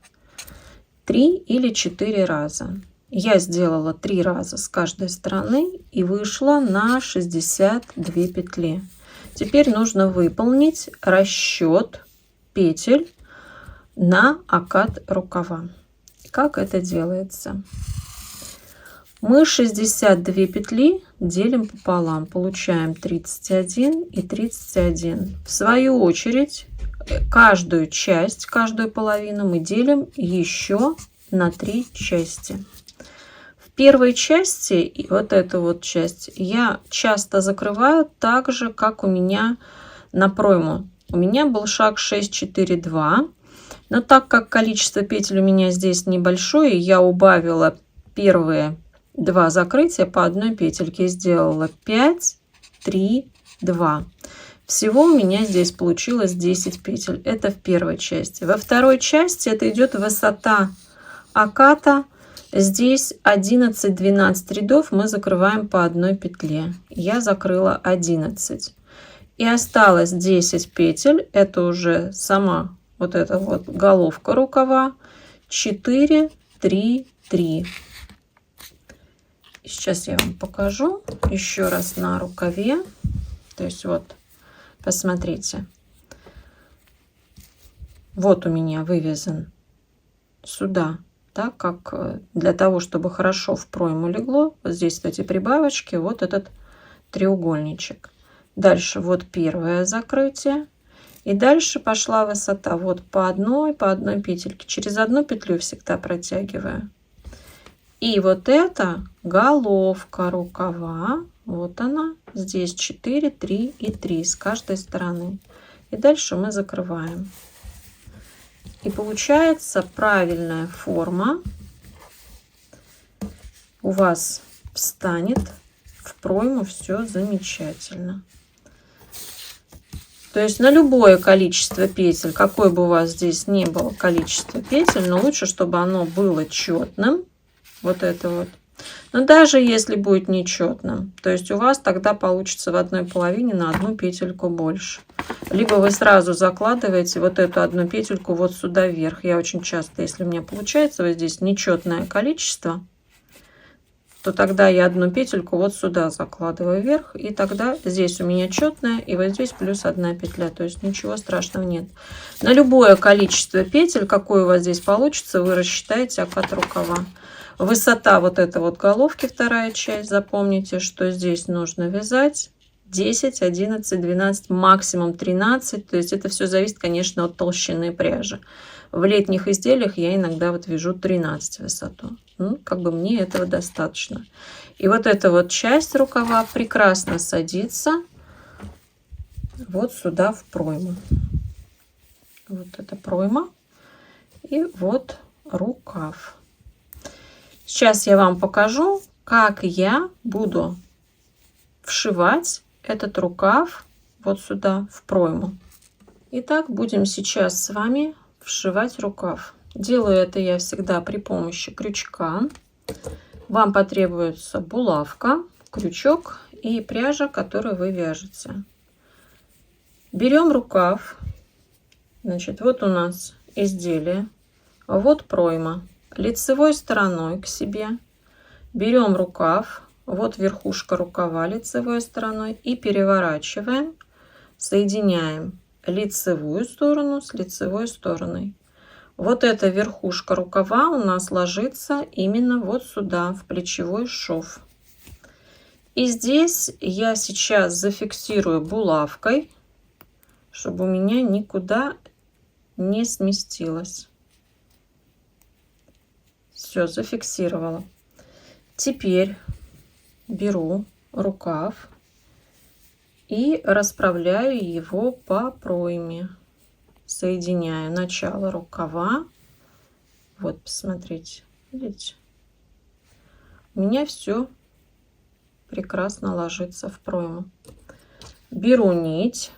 3 или 4 раза. Я сделала 3 раза с каждой стороны и вышла на 62 петли. Теперь нужно выполнить расчет петель на окат рукава. Как это делается? Мы 62 петли делим пополам, получаем 31 и 31. В свою очередь, каждую часть, каждую половину мы делим еще на 3 части. В первой части, вот эту вот часть, я часто закрываю так же, как у меня на пройму. У меня был шаг 6, 4, 2. Но так как количество петель у меня здесь небольшое, я убавила первые 2 закрытия по одной петельке. Сделала 5, 3, 2. Всего у меня здесь получилось 10 петель. Это в первой части. Во второй части это идет высота оката. Здесь 11-12 рядов мы закрываем по одной петле. Я закрыла 11. И осталось 10 петель. Это уже сама вот эта вот головка рукава. 4, 3, 3. Сейчас я вам покажу еще раз на рукаве. То есть вот, посмотрите. Вот у меня вывязан сюда, так как для того, чтобы хорошо в пройму легло, вот здесь эти прибавочки, вот этот треугольничек. Дальше вот первое закрытие. И дальше пошла высота вот по одной петельке. Через одну петлю всегда протягиваю. И вот это головка рукава. Вот она. Здесь 4, 3 и 3 с каждой стороны. И дальше мы закрываем. И получается правильная форма. У вас встанет в пройму все замечательно. То есть на любое количество петель, какое бы у вас здесь не было количество петель, но лучше, чтобы оно было четным. Вот это вот. Но даже если будет нечетным, то есть у вас тогда получится в одной половине на одну петельку больше. Либо вы сразу закладываете вот эту одну петельку вот сюда вверх. Я очень часто, если у меня получается вот здесь нечетное количество, то тогда я одну петельку вот сюда закладываю вверх, и тогда здесь у меня четная, и вот здесь плюс 1 петля, то есть ничего страшного нет. На любое количество петель, какое у вас здесь получится, вы рассчитаете окат рукава. Высота вот этой вот головки, вторая часть, запомните, что здесь нужно вязать 10, 11, 12, максимум 13, то есть это все зависит, конечно, от толщины пряжи. В летних изделиях я иногда вот вяжу 13 высоту. Ну, как бы мне этого достаточно. И вот эта вот часть рукава прекрасно садится вот сюда в пройму. Вот это пройма. И вот рукав. Сейчас я вам покажу, как я буду вшивать этот рукав вот сюда в пройму. Итак, будем сейчас с вами вшивать рукав. Делаю это я всегда при помощи крючка. Вам потребуется булавка, крючок и пряжа, которую вы вяжете. Берем рукав. Значит, вот у нас изделие. Вот пройма. Лицевой стороной к себе. Берем рукав. Вот верхушка рукава лицевой стороной. И переворачиваем. Соединяем лицевую сторону с лицевой стороной. Вот эта верхушка рукава у нас ложится именно вот сюда, в плечевой шов. И здесь я сейчас зафиксирую булавкой, чтобы у меня никуда не сместилось. Все, зафиксировала. Теперь беру рукав и расправляю его по пройме. Соединяю начало рукава. Вот, посмотрите, видите? У меня все прекрасно ложится в пройму. Беру нить,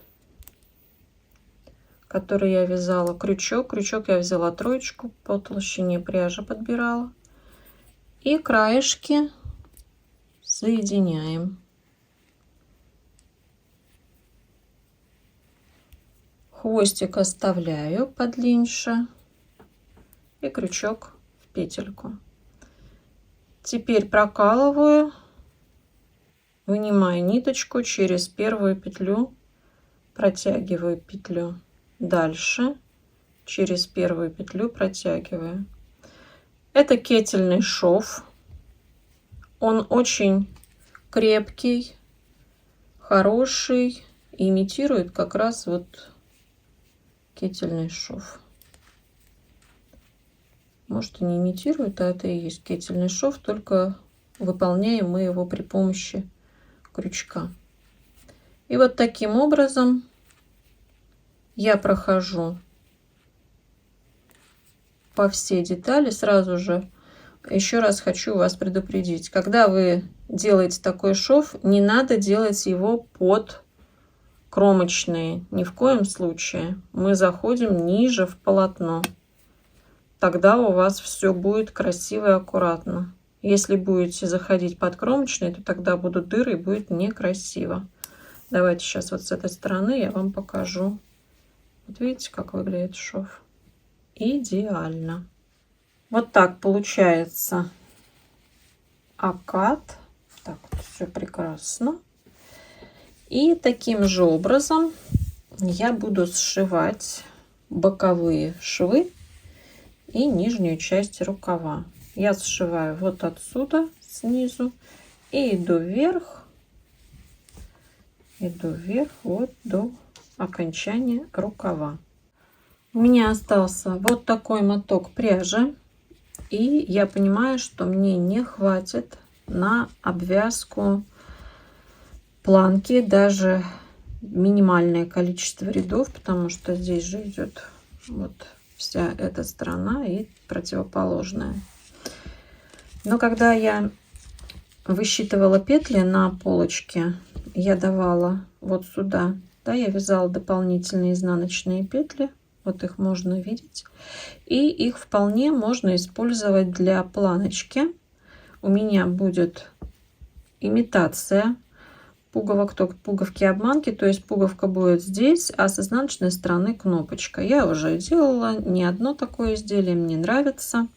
которую я вязала, крючок. Крючок я взяла троечку, по толщине пряжи подбирала. И краешки соединяем. Хвостик оставляю подлиннее и крючок в петельку. Теперь прокалываю, вынимаю ниточку, через первую петлю протягиваю петлю. Дальше через первую петлю протягиваю. Это кетельный шов. Он очень крепкий, хороший, имитирует как раз вот кетельный шов. Может, и не имитирует, а это и есть кетельный шов, только выполняем мы его при помощи крючка. И вот таким образом я прохожу по всей детали. Сразу же еще раз хочу вас предупредить, когда вы делаете такой шов, не надо делать его под кромочные, ни в коем случае. Мы заходим ниже в полотно. Тогда у вас все будет красиво и аккуратно. Если будете заходить под кромочные, то тогда будут дыры и будет некрасиво. Давайте сейчас вот с этой стороны я вам покажу. Вот видите, как выглядит шов? Идеально. Вот так получается окат. Так, вот все прекрасно. И таким же образом я буду сшивать боковые швы и нижнюю часть рукава. Я сшиваю вот отсюда снизу и иду вверх вот до окончания рукава. У меня остался вот такой моток пряжи, и я понимаю, что мне не хватит на обвязку планки, даже минимальное количество рядов, потому что здесь же идет вот вся эта сторона и противоположная. Но когда я высчитывала петли на полочке, я давала вот сюда, да, я вязала дополнительные изнаночные петли, вот их можно видеть, и их вполне можно использовать для планочки. У меня будет имитация пуговок, только пуговки обманки, то есть пуговка будет здесь, а с изнаночной стороны кнопочка. Я уже делала не одно такое изделие, мне нравится.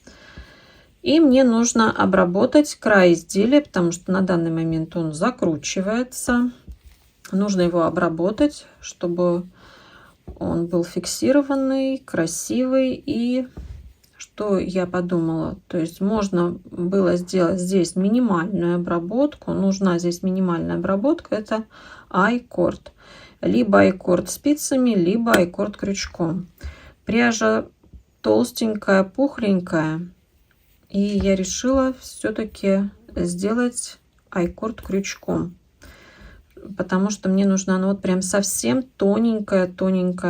И мне нужно обработать край изделия, потому что на данный момент он закручивается. Нужно его обработать, чтобы он был фиксированный, красивый. И что я подумала, то есть можно было сделать здесь минимальную обработку. Нужна здесь минимальная обработка, это I-cord. Либо I-cord спицами, либо I-cord крючком. Пряжа толстенькая, пухленькая. И я решила все-таки сделать I-cord крючком. Потому что мне нужна, ну вот прям совсем тоненькая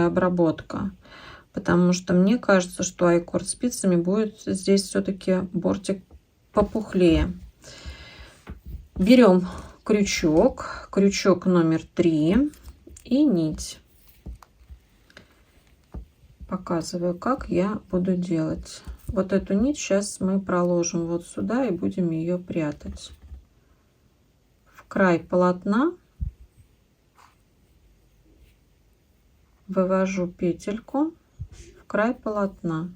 обработка. Потому что мне кажется, что I-cord спицами будет здесь все-таки бортик попухлее. Берем крючок номер 3 и нить. Показываю, как я буду делать. Вот эту нить сейчас мы проложим вот сюда и будем ее прятать. В край полотна вывожу петельку в край полотна.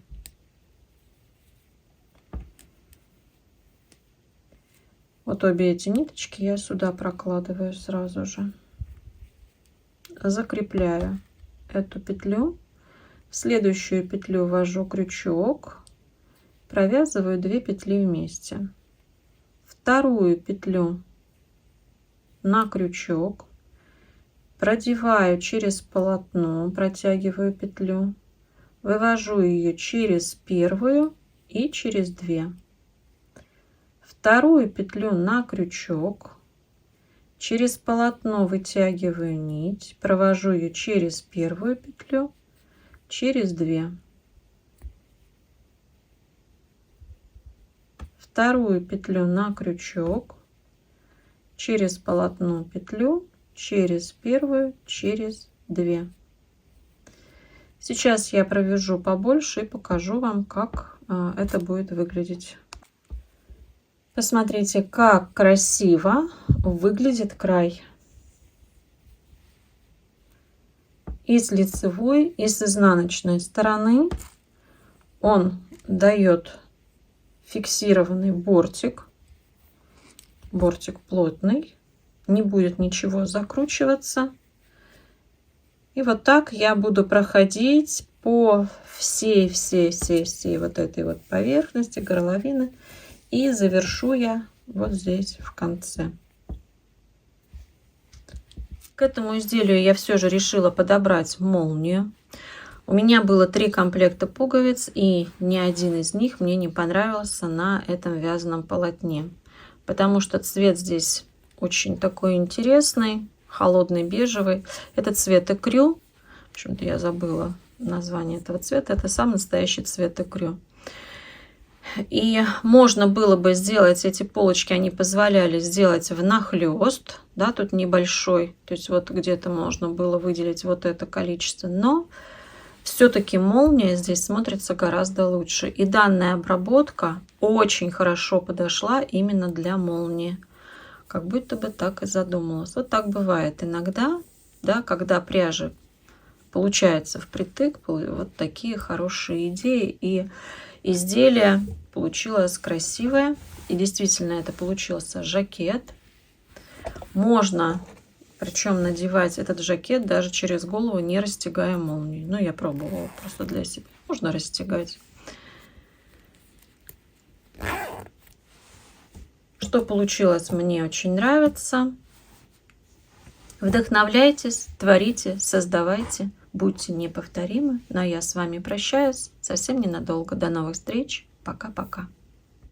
Вот обе эти ниточки я сюда прокладываю сразу же. Закрепляю эту петлю. В следующую петлю ввожу крючок, провязываю 2 петли вместе. Вторую петлю на крючок, продеваю через полотно, протягиваю петлю, вывожу ее через первую и через 2. Вторую петлю на крючок, через полотно вытягиваю нить, провожу ее через первую петлю, через 2. Вторую петлю на крючок, через полотно петлю, через первую, через 2. Сейчас я провяжу побольше и покажу вам, как это будет выглядеть. Посмотрите, как красиво выглядит край. И с лицевой, и с изнаночной стороны он дает фиксированный бортик. Бортик плотный, не будет ничего закручиваться. И вот так я буду проходить по всей вот этой вот поверхности горловины. И завершу я вот здесь в конце. К этому изделию я все же решила подобрать молнию. У меня было 3 комплекта пуговиц, и ни один из них мне не понравился на этом вязаном полотне. Потому что цвет здесь очень такой интересный, холодный бежевый. Это цвет экрю. Почему-то я забыла название этого цвета. Это самый настоящий цвет экрю. И можно было бы сделать эти полочки, они позволяли сделать внахлёст, да, тут небольшой, то есть вот где-то можно было выделить вот это количество, но все-таки молния здесь смотрится гораздо лучше. И данная обработка очень хорошо подошла именно для молнии, как будто бы так и задумалась. Вот так бывает иногда, да, когда пряжа получается впритык, вот такие хорошие идеи, и изделие получилось красивое. И действительно это получился жакет. Можно, причем, надевать этот жакет даже через голову, не расстегая молнию. Ну, я пробовала просто для себя. Можно расстегать. Что получилось, мне очень нравится. Вдохновляйтесь, творите, создавайте. Будьте неповторимы. Ну а я с вами прощаюсь совсем ненадолго. До новых встреч. Пока-пока.